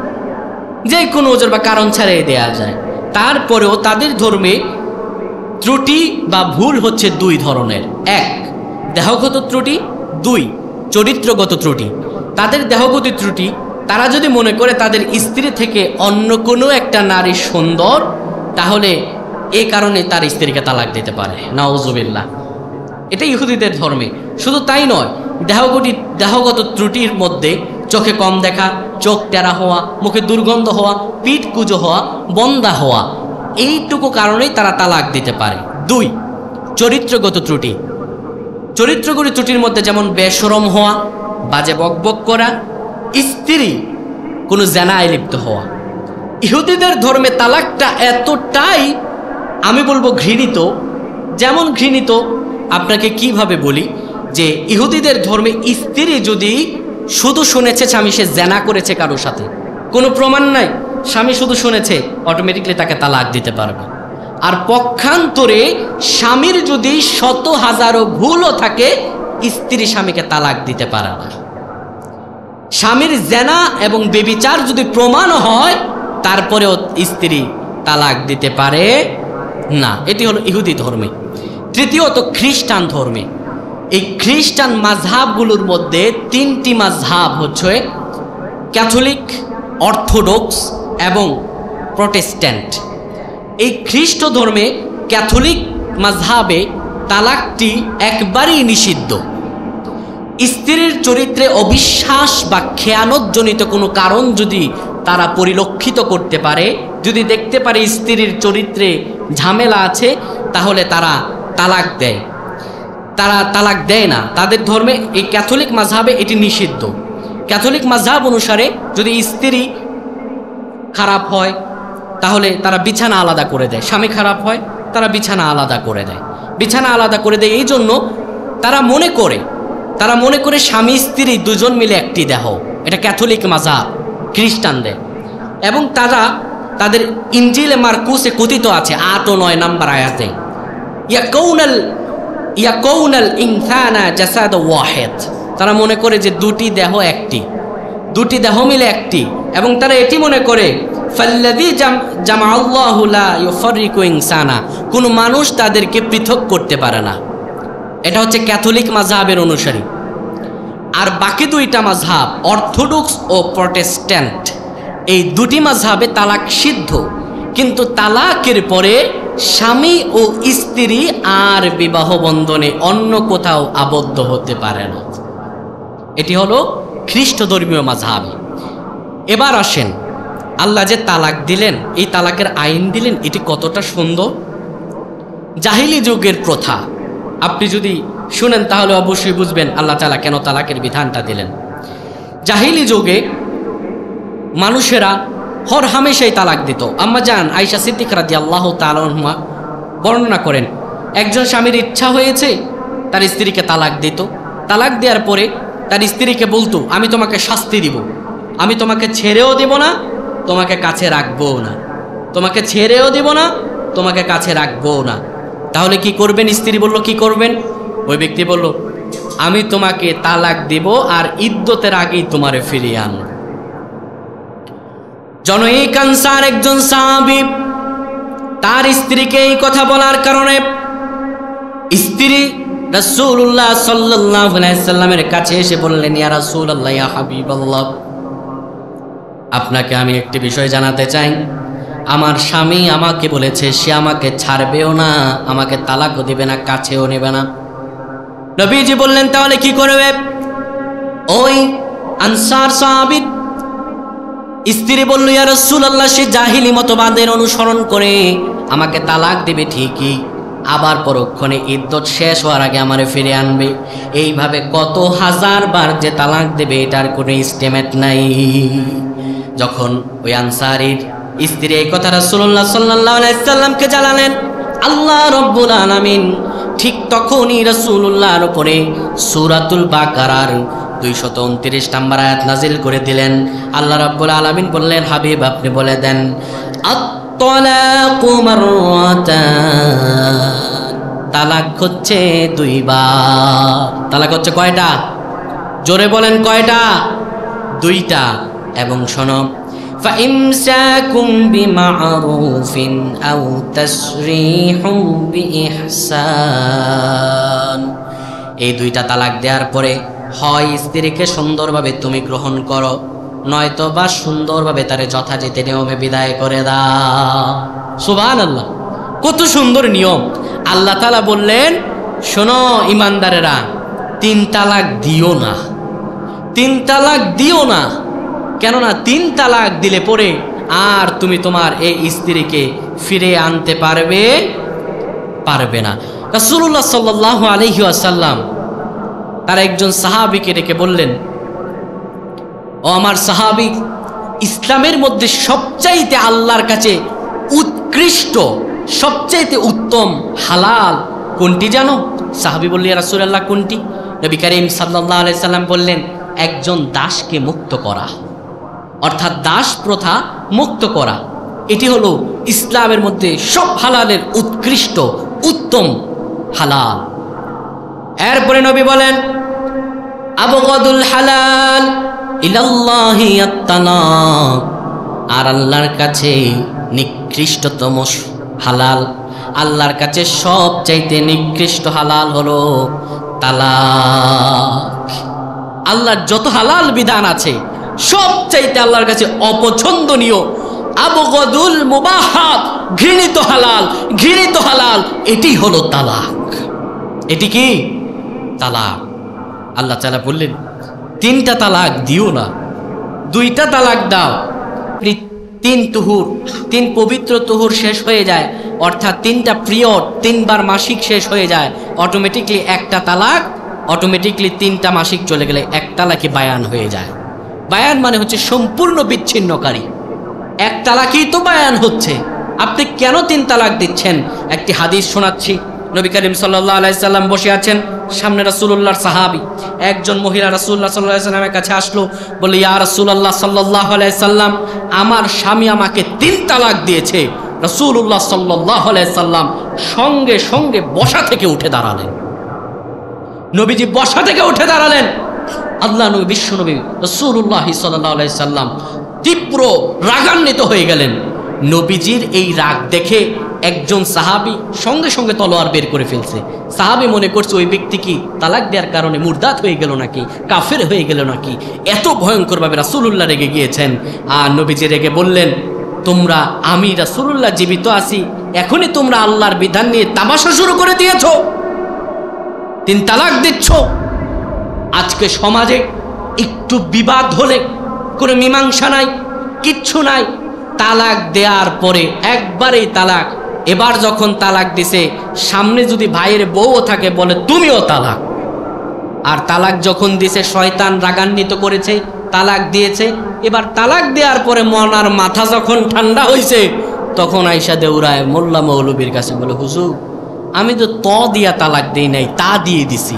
যে কোনো ওজর বা কারণ ছাড়াই দেয়া যায়। তারপরেও তাদের ধর্মে ত্রুটি বা ভুল হচ্ছে 2 ধরনের। 1, দেহগত ত্রুটি। 2, চরিত্রগত ত্রুটি। তাদের দেহগত ত্রুটি, তারা যদি মনে করে তাদের স্ত্রী থেকে অন্য কোনো একটা নারী সুন্দর, তাহলে এই কারণে তার স্ত্রীকে তালাক দিতে পারে। নাউজুবিল্লাহ। এটা ইহুদিদের ধর্মে। শুধু তাই নয়, দেহগত ত্রুটির মধ্যে চোখে কম দেখা, চোখ টেরা হওয়া, মুখে দুর্গন্ধ হওয়া, পিঠ কুঁজো হওয়া, বন্দা হওয়া, এইটুকু কারণেই তারা তালাক দিতে পারে। 2, চরিত্রগত ত্রুটি। চরিত্রগত ত্রুটির মধ্যে যেমন বেশরম হওয়া, বাজে বকবক করা, স্ত্রী কোনো জেনায় লিপ্ত হওয়া। ইহুদিদের ধর্মে তালাকটা এতটাই, আমি বলবো, ঘৃণিত যেমন ঘৃণিত আপনাকে কিভাবে বলি যে ইহুদিদের ধর্মে স্ত্রী যদি শুধু শুনেছে স্বামী সে জেনা করেছে কারোর সাথে, কোনো প্রমাণ নাই, স্বামী শুধু শুনেছে, অটোমেটিকলি তাকে তালাক দিতে পারবে। আর পক্ষান্তরে স্বামীর যদি শত হাজারো ভুলও থাকে স্ত্রী স্বামীকে তালাক দিতে পারে না। স্বামীর জেনা এবং ব্যভিচার যদি প্রমাণ হয় তারপরেও স্ত্রী তালাক দিতে পারে না। এটি হলো ইহুদি ধর্মে। তৃতীয়ত খ্রিস্টান ধর্মে, এই খ্রিস্টান মাযহাবগুলোর মধ্যে তিনটি মাযহাব হচ্ছে ক্যাথলিক, অর্থোডক্স এবং প্রটেস্ট্যান্ট। এই খ্রিস্ট ধর্মে ক্যাথলিক মাযহাবে তালাকটি একবারই নিষিদ্ধ। স্ত্রীর চরিত্রে অবিশ্বাস বা খেয়ানতজনিত কোনো কারণ যদি তারা পরিলক্ষিত করতে পারে, যদি দেখতে পারে স্ত্রীর চরিত্রে ঝামেলা আছে, তাহলে তারা তালাক দেয়। তারা তালাক দেয় না। তাদের ধর্মে এই ক্যাথলিক মাযহাবে এটি নিষিদ্ধ। ক্যাথলিক মাযহাব অনুসারে যদি স্ত্রী খারাপ হয় তাহলে তারা বিছানা আলাদা করে দেয়, স্বামী খারাপ হয় তারা বিছানা আলাদা করে দেয়। বিছানা আলাদা করে দেয় এই জন্য তারা মনে করে স্বামী স্ত্রী দুজন মিলে একটি দেহ। এটা ক্যাথলিক মাযহাব খ্রিস্টানদের। এবং তারা তাদের ইনজিলে মারকুসে কথিত আছে 8 ও 9 নম্বর আয়াতে, ইয়াকুনাল ইনসানা জাসাদ ওয়াহিদ। তারা মনে করে যে দুটি দেহ একটি, দুটি দেহ মিলে একটি। এবং তারা এটি মনে করে ফাল্লাযী জামাআল্লাহু লা ইউফাররিকু ইনসানা, কোনো মানুষ তাদেরকে পৃথক করতে পারে না। এটা হচ্ছে ক্যাথলিক মাযহাবের অনুসারী। আর বাকি দুইটা মাযহাব অর্থোডক্স ও প্রটেস্ট্যান্ট, এই দুটি মাযহাবে তালাক সিদ্ধ, কিন্তু তালাকের পরে স্বামী ও স্ত্রী আর বিবাহ বন্ধনে অন্য কোথাও আবদ্ধ হতে পারে না। এটি হলো খ্রিস্ট ধর্মীয় মাযহাব। এবার আসেন, আল্লাহ যে তালাক দিলেন, এই তালাকের আইন দিলেন, এটি কতটা সুন্দর। জাহিলি যুগের প্রথা আপনি যদি শুনেন তাহলে অবশ্যই বুঝবেন আল্লাহ তাআলা কেন তালাকের বিধানটা দিলেন। জাহিলি যুগে মানুষেরা হর হামেশাই তালাক দিত। আম্মা জান আয়েশা সিদ্দিকা রাদিয়াল্লাহু তাআলা আনহা বর্ণনা করেন, একজন স্বামীর ইচ্ছা হয়েছে তার স্ত্রীকে তালাক দিত। তালাক দেওয়ার পরে তার স্ত্রীকে বলতো, আমি তোমাকে শাস্তি দিব, আমি তোমাকে ছেড়েও দেব না, তোমাকে কাছে রাখবো না, তোমাকে ছেড়েও দিব না, তোমাকে কাছে রাখবো না। তাহলে কি করবেন? স্ত্রী বলল, কি করবেন? ওই ব্যক্তি বলল, আমি তোমাকে তালাক দিব আর ইদ্যতের আগেই তোমারে ফিরিয়ে আনব। জনৈক আনসার একজন সাহাবী, তার স্ত্রীকে এই কথা বলার কারণে স্ত্রী রাসূলুল্লাহ সাল্লাল্লাহু আলাইহি সাল্লামের কাছে এসে বললেন, ইয়া রাসূলুল্লাহ, ইয়া হাবিবাল্লাহ, আপনাকে আমি একটি বিষয় জানাতে চাই। আমার স্বামী আমাকে বলেছে সে আমাকে ছাড়বেও না, আমাকে তালাকও দিবে না, কাছেও নেবে না। নবীজি বললেন, তাহলে কি করবে? ওই আনসার সাহাবী স্ত্রী বলল, ইয়া রাসূলুল্লাহ, সে জাহিলি মতবাদের অনুসরণ করে আমাকে তালাক দিবে ঠিকই, আবার পরক্ষণে ইদ্যত শেষ হওয়ার আগে আমারে ফিরে আনবে। এইভাবে কত হাজার বার যে তালাক দেবে এটার কোনো এস্টিমেট নাই। যখন ওই আনসারীর স্ত্রী এই কথা রাসূলুল্লাহ সাল্লাল্লাহু আলাইহি সাল্লামকে জানালেন, আল্লাহ রাব্বুল আলামিন ঠিক তখনই রাসূলুল্লাহর উপরে সূরাতুল বাকারার 229 নম্বর আয়াত নাজিল করে দিলেন। আল্লাহ রাব্বুল আলামিন বললেন, হাবিব আপনি বলে দেন, আত-তালাকু মাররাতান, তালাক হচ্ছে 2 বার। তালাক হচ্ছে কয়টা? জোরে বলেন কয়টা? 2টা। এবং শোনো, ফাইমসাকুম বিমা'রুফিন আও তাসরিহুম বিইহসান, এই 2টা তালাক দেওয়ার পরে হয় স্ত্রীকে সুন্দরভাবে তুমি গ্রহণ করো, নয়তো বা সুন্দরভাবে তারে যথাযথ নিয়মে বিদায় করে দাও। সুবহানাল্লাহ, কত সুন্দর নিয়ম। আল্লাহ তাআলা বললেন, শোনো ইমানদারেরা, 3 তালাক দিও না, 3 তালাক দিও না। কেননা 3 তালাক দিলে পরে আর তুমি তোমার এই স্ত্রীকে ফিরে আনতে পারবে না। রাসূলুল্লাহ সাল্লাল্লাহু আলাইহি ওয়াসাল্লাম তার একজন সাহাবীকে ডেকে বললেন, ও আমার সাহাবী, ইসলামের মধ্যে সবচাইতে আল্লাহর কাছে উৎকৃষ্ট, সবচাইতে উত্তম হালাল কোনটি জানো? সাহাবী বললেন, ইয়া রাসূলুল্লাহ কোনটি? নবী করিম সাল্লাল্লাহু আলাইহি সাল্লাম বললেন, একজন দাসকে মুক্ত করা, অর্থাৎ দাস প্রথা মুক্ত করা। এটি হলো ইসলামের মধ্যে সব হালালের উৎকৃষ্ট উত্তম হালাল। এরপরে নবী বলেন, আবগাদুল হালাল ইলাল্লাহি আত-তালাক, আর আল্লাহর কাছে নিকৃষ্টতম হালাল, আল্লাহর কাছে সবচাইতে নিকৃষ্ট হালাল হলো তালাক। আল্লাহর যত হালাল বিধান আছে সবচাইতে আল্লাহর কাছে অপছন্দনীয়, আবগাদুল মুবাহাত, ঘৃণিত হালাল, ঘৃণিত হালাল, এটি হলো তালাক। এটি কি? তালাক। আল্লাহ তাআলা বললেন, 3টা তালাক দিও না, 2টা তালাক দাও। 3 তুহুর, 3 পবিত্র তুহুর শেষ হয়ে যায়, অর্থাৎ 3টা পিরিয়ড, 3বার মাসিক শেষ হয়ে যায়, অটোমেটিকলি একটা তালাক, অটোমেটিকলি 3টা মাসিক চলে গেলে 1 তালাকে বায়ান হয়ে যায়। বায়ান মানে হচ্ছে সম্পূর্ণ বিচ্ছিন্নকারী। 1 তালাকই তো বায়ান হচ্ছে, আপনি কেন 3 তালাক দিচ্ছেন? একটি হাদিস শোনাচ্ছি। নবী করিম সাল্লাল্লাহু আলাইহি সাল্লাম বসে আছেন, সামনে রাসূলুল্লাহর সাহাবী একজন মহিলা রাসূলুল্লাহ সাল্লাল্লাহু আলাইহি সাল্লামের কাছে আসলো, বলে, ইয়া রাসূলুল্লাহ সাল্লাল্লাহু আলাইহি সাল্লাম, আমার স্বামী আমাকে 3 তালাক দিয়েছে। রাসূলুল্লাহ সাল্লাল্লাহু আলাইহি সাল্লাম সঙ্গে সঙ্গে বসা থেকে উঠে দাঁড়ালেন। নবীজি বসা থেকে উঠে দাঁড়ালেন। আল্লাহ নবী, বিশ্ব নবী রাসূলুল্লাহ সাল্লাল্লাহু আলাইহি সাল্লাম তীব্র রাগান্বিত হয়ে গেলেন। নবীজির এই রাগ দেখে একজন সাহাবী সঙ্গে সঙ্গে তলোয়ার বের করে ফেলছে। সাহাবী মনে করছে ওই ব্যক্তি কি তালাক দেওয়ার কারণে মুরতাদ হয়ে গেল নাকি, কাফের হয়ে গেল নাকি, এত ভয়ঙ্করভাবে রাসূলুল্লাহ রেগে গিয়েছেন। আর নবীজি রেগে বললেন, তোমরা, আমি রাসূলুল্লাহ জীবিত আছি, এখনই তোমরা আল্লাহর বিধান নিয়ে তামাশা শুরু করে দিয়েছো, 3 তালাক দিচ্ছ। আজকে সমাজে একটু বিবাদ হলে কোনো মীমাংসা নাই, কিচ্ছু নাই, তালাক দেওয়ার পরে একবারেই তালাক। এবার যখন তালাক দিছে, সামনে যদি ভাইয়ের বউও থাকে বলে তুমিও তালাক। আর তালাক যখন দিছে, শয়তান রাগান্বিত করেছে, তালাক দিয়েছে। এবার তালাক দেওয়ার পরে মনার মাথা যখন ঠান্ডা হয়েছে, তখন আইসা দেউরায় মোল্লা মৌলবীর কাছে বলে, হুজুর, আমি তো দিয়া তালাক দেই নাই, তা দিয়ে দিছি,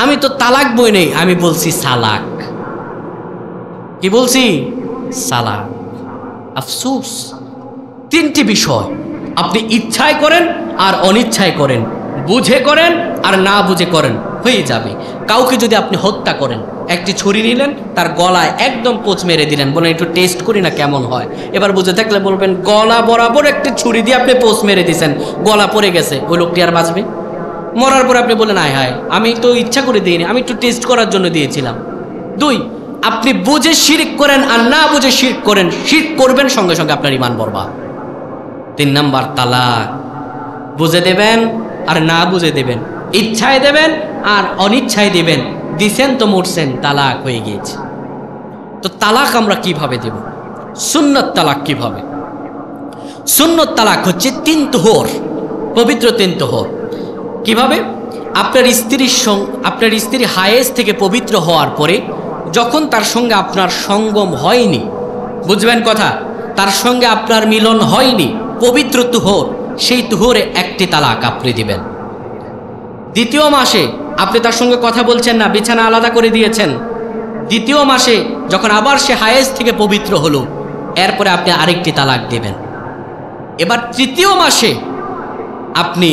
আমি তো তালাক বই নেই, আমি বলছি সালাক। কি বলছি? সালাক। আফসোস, 3টি বিষয় আপনি ইচ্ছায় করেন আর অনিচ্ছায় করেন, বুঝে করেন আর না বুঝে করেন, হয়ে যাবে। কাউকে যদি আপনি হত্যা করেন, একটি ছুরি নিলেন, তার গলায় একদম পোঁচ মেরে দিলেন, বলেন একটু টেস্ট করি না কেমন হয়। এবার বুঝে থাকলে বলবেন, গলা বরাবর একটি ছুরি দিয়ে আপনি পোঁচ মেরে দিয়েছেন, গলা পড়ে গেছে, ওই লোকটি আর বাঁচবে? মরার পরে আপনি বলেন, আয় হায়, আমি তো ইচ্ছা করে দিইনি, আমি একটু টেস্ট করার জন্য দিয়েছিলাম। 2, আপনি বুঝে শিরক করেন আর না বুঝে শিরক করেন, শিরক করবেন, সঙ্গে সঙ্গে আপনার ঈমান বরবাদ। 3 নাম্বার তালাক, বুঝে দেবেন আর না বুঝে দেবেন, ইচ্ছায় দেবেন আর অনিচ্ছায় দেবেন, দিছেন তো মরছেন, তালাক হয়ে গিয়েছে। তো তালাক আমরা কিভাবে দেব? সুন্নত তালাক কিভাবে? সুন্নত তালাক হচ্ছে 3 তোহর, পবিত্র 3 তোহর। কিভাবে? আপনার স্ত্রী হায়েজ থেকে পবিত্র হওয়ার পরে যখন তার সঙ্গে আপনার সঙ্গম হয়নি, বুঝবেন কথা, তার সঙ্গে আপনার মিলন হয়নি, পবিত্র তুহর, সেই তুহরে 1টি তালাক আপনি দিবেন। 2য় মাসে আপনি তার সঙ্গে কথা বলছেন না, বিছানা আলাদা করে দিয়েছেন। 2য় মাসে যখন আবার সে হায়েজ থেকে পবিত্র হলো, এরপরে আপনি আরেকটি তালাক দেবেন। এবার 3য় মাসে আপনি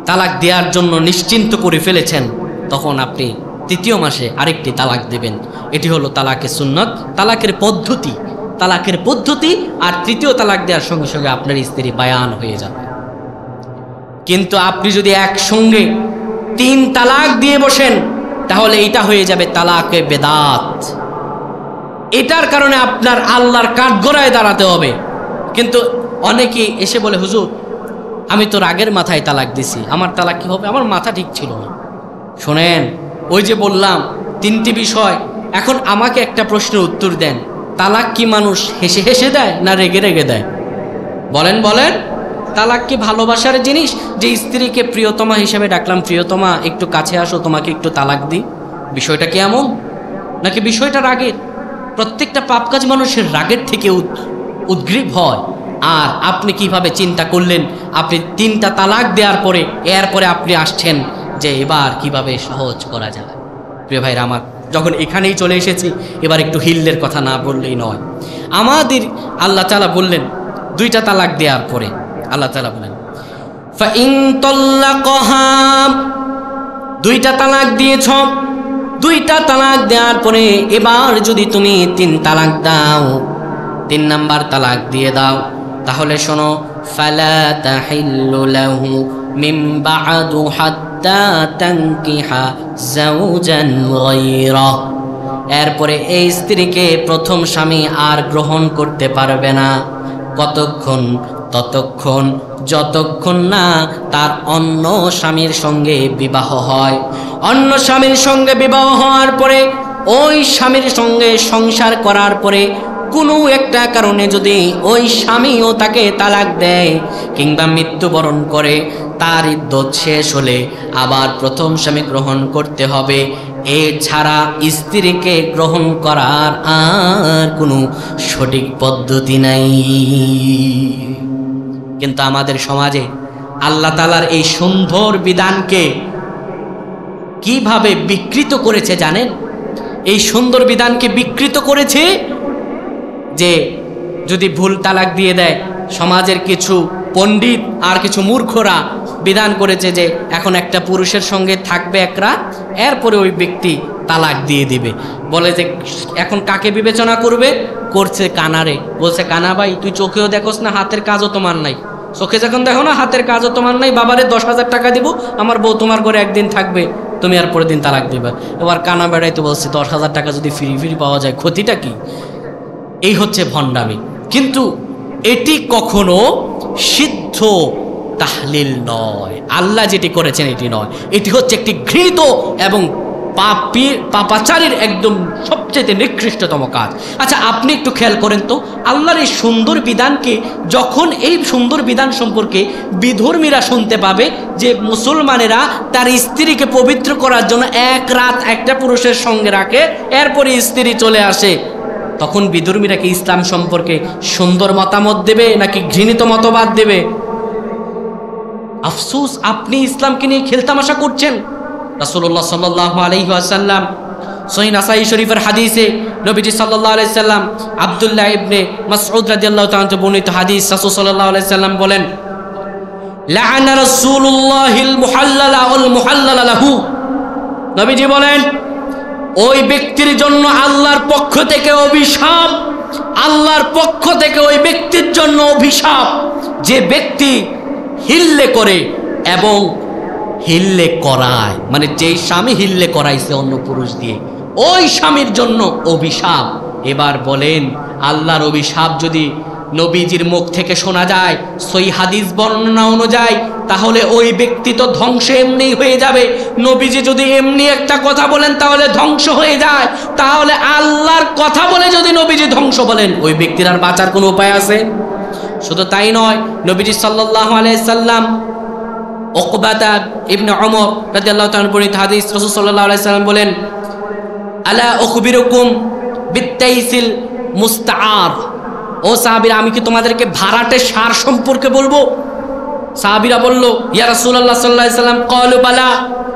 তালাক দেওয়ার জন্য নিশ্চিন্ত করে ফেলেছেন, তখন আপনি 3য় মাসে আরেকটি তালাক দেবেন। এটি হলো তালাকের সুন্নত, তালাকের পদ্ধতি, তালাকের পদ্ধতি। আর 3য় তালাক দেওয়ার সঙ্গে সঙ্গে আপনার স্ত্রী বায়ান হয়ে যাবে। কিন্তু আপনি যদি একসঙ্গে 3 তালাক দিয়ে বসেন, তাহলে এটা হয়ে যাবে তালাকে বেদাত। এটার কারণে আপনার আল্লাহর কাঠগড়ায় দাঁড়াতে হবে। কিন্তু অনেকে এসে বলে, হুজুর, আমি তো রাগের মাথায় তালাক দিছি, আমার তালাক কি হবে? আমার মাথা ঠিক ছিল না। শোনেন, ওই যে বললাম 3টি বিষয়। এখন আমাকে একটা প্রশ্নের উত্তর দেন, তালাক কি মানুষ হেসে হেসে দেয় না রেগে রেগে দেয়? বলেন বলেন। তালাক কি ভালোবাসার জিনিস, যে স্ত্রীকে প্রিয়তমা হিসেবে ডাকলাম, প্রিয়তমা একটু কাছে আসো, তোমাকে একটু তালাক দিই, বিষয়টা কি এমন? নাকি বিষয়টা রাগের? প্রত্যেকটা পাপ কাজ মানুষের রাগের থেকে উদ্গ্রীব হয়। আর আপনি কিভাবে চিন্তা করলেন আপনি 3টা তালাক দেওয়ার পরে এরপরে আপনি আসছেন যে এবার কিভাবে সহজ করা যায়। প্রিয় ভাইরা আমার, যখন এখানেই চলে এসেছি এবার একটু হিল্লের কথা না বললেই নয়। আমাদের আল্লাহ তাআলা বললেন 2টা তালাক দেওয়ার পরে আল্লাহ তাআলা বলেন ফাইন তাল্লাকহা, 2টা তালাক দিয়েছ, 2টা তালাক দেওয়ার পরে এবার যদি তুমি 3 তালাক দাও, 3 নাম্বার তালাক দিয়ে দাও, তাহলে শোনো ফালা তাহিল্লু লাহু মিন বা'দু হাত্তা তানকিহা যাওজান গায়রা, এরপরে এই স্ত্রীকে প্রথম স্বামী আর গ্রহণ করতে পারবে না। কতক্ষণ? ততক্ষণ যতক্ষণ না তার অন্য স্বামীর সঙ্গে বিবাহ হয়। অন্য স্বামীর সঙ্গে বিবাহ হওয়ার পরে ওই স্বামীর সঙ্গে সংসার করার পরে কোনো একটা কারণে যদি ওই স্বামীও তাকে তালাক দেয় কিংবা মৃত্যুবরণ করে, তার ইদ্যত শেষ হলে আবার প্রথম স্বামী গ্রহণ করতে হবে। এছাড়া স্ত্রীকে গ্রহণ করার আর কোনো সঠিক পদ্ধতি নাই। কিন্তু আমাদের সমাজে আল্লাহ তাআলার এই সুন্দর বিধানকে কিভাবে বিকৃত করেছে জানেন? এই সুন্দর বিধানকে বিকৃত করেছে যে যদি ভুল তালাক দিয়ে দেয়, সমাজের কিছু পণ্ডিত আর কিছু মূর্খরা বিধান করেছে যে এখন একটা পুরুষের সঙ্গে থাকবে এক রাত, এরপরে ওই ব্যক্তি তালাক দিয়ে দিবে। বলে যে এখন কাকে বিবেচনা করবে? করছে কানারে। বলছে কানা ভাই তুই চোখেও দেখোস না, হাতের কাজও তোমার নাই, চোখে যখন দেখো না হাতের কাজও তোমার নাই, বাবারে 10,000 টাকা দিব, আমার বউ তোমার ঘরে একদিন থাকবে, তুমি আর পরের দিন তালাক দিবে। এবার কানা বেড়াই তো বলছে 10,000 টাকা যদি ফ্রি পাওয়া যায় ক্ষতিটা কি? এই হচ্ছে ভণ্ডামি। কিন্তু এটি কখনো সিদ্ধ তাহলিল নয়, আল্লাহ যেটি করেছেন এটি নয়, এটি হচ্ছে একটি ঘৃণিত এবং পাপাচারীর একদম সবচেয়ে নিকৃষ্টতম কাজ। আচ্ছা আপনি একটু খেয়াল করেন তো, আল্লাহর এই সুন্দর বিধানকে যখন এই সুন্দর বিধান সম্পর্কে বিধর্মীরা শুনতে পাবে যে মুসলমানেরা তার স্ত্রীকে পবিত্র করার জন্য এক রাত একটা পুরুষের সঙ্গে রাখে, এরপরে স্ত্রী চলে আসে, তখন বিধর্মীরা কি ইসলাম সম্পর্কে সুন্দর মতামত দেবে নাকি ঘৃণিত মতবাদ দেবে? আফসোস, আপনি ইসলামকে নিয়ে খেলতামাশা করছেন। রাসূলুল্লাহ সাল্লাল্লাহু আলাইহি ওয়াসাল্লাম সহিহ নাসাই শরীফের হাদিসে নবীজি সাল্লাল্লাহু আলাইহি সাল্লাম আব্দুল্লাহ ইবনে মাসউদ রাদিয়াল্লাহু তাআলা থেকে বর্ণিত হাদিস, রাসূল সাল্লাল্লাহু আলাইহি সাল্লাম বলেন লাআনা রাসূলুল্লাহিল মুহাল্লালা ওয়াল মুহাল্লালা লাহু, নবীজি বলেন ওই ব্যক্তির জন্য আল্লাহর পক্ষ থেকে অভিশাপ, আল্লাহর পক্ষ থেকে ওই ব্যক্তির জন্য অভিশাপ যে ব্যক্তি হিল্লে করে এবং হিল্লে করায়, মানে যেই স্বামী হিল্লে করাইছে অন্য পুরুষ দিয়ে, ওই স্বামীর জন্য অভিশাপ। এবার বলেন আল্লাহর অভিশাপ যদি নবীজির মুখ থেকে শোনা যায় সহিহ হাদিস বর্ণনা অনুযায়ী, তাহলে ওই ব্যক্তি তো ধ্বংস এমনি হয়ে যাবে। নবীজি যদি এমনি একটা কথা বলেন তাহলে ধ্বংস হয়ে যায়, তাহলে আল্লাহর কথা বলে যদি নবীজি ধ্বংস বলেন, ওই ব্যক্তির আর বাঁচার কোনো উপায় আছে? শুধু তাই নয়, নবীজি সাল্লাল্লাহু আলাইহি সাল্লাম উকবাতা ইবনে উমর রাদিয়াল্লাহু তাআলা বর্ণিত হাদিস, রাসূল সাল্লাল্লাহু আলাইহি সাল্লাম বলেন আলা উখবিরুকুম বিত্তাইসিল মুস্তাআর, ও সাহাবীরা আমি কি তোমাদেরকে ভাড়াটে ষাঁড় সম্পর্কে বলবো? সাহাবীরা বলল ইয়া রাসূলুল্লাহ সাল্লাল্লাহু আলাইহি সাল্লাম, ক্বালু বালা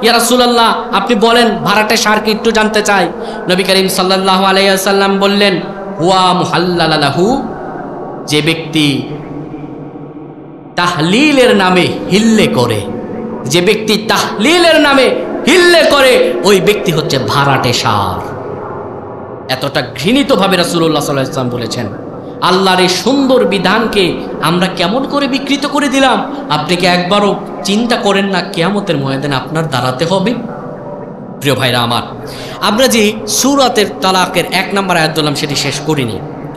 ইয়া রাসূলুল্লাহ, আপনি বলেন ভাড়াটে ষাঁড়কে একটু জানতে চাই। নবী করিম সাল্লাল্লাহু আলাইহি সাল্লাম বললেন হুয়া মুহাল্লালা লাহু, যে ব্যক্তি তাহলিলের নামে হিল্লে করে, যে ব্যক্তি তাহলিলের নামে হিল্লে করে ওই ব্যক্তি হচ্ছে ভাড়াটে ষাঁড়। এতটা ঘৃণিতভাবে রাসূলুল্লাহ সাল্লাল্লাহু আলাইহি সাল্লাম বলেছেন। আল্লাহর এই সুন্দর বিধানকে আমরা কেমন করে বিকৃত করে দিলাম? আপনি কি একবারও চিন্তা করেন না কিয়ামতের ময়দানে আপনার দাঁড়াতে হবে? প্রিয় ভাইরা আমার, আমরা যে সূরাতের তালাকের 1 নম্বর আয়াত বললাম সেটি শেষ করিনি।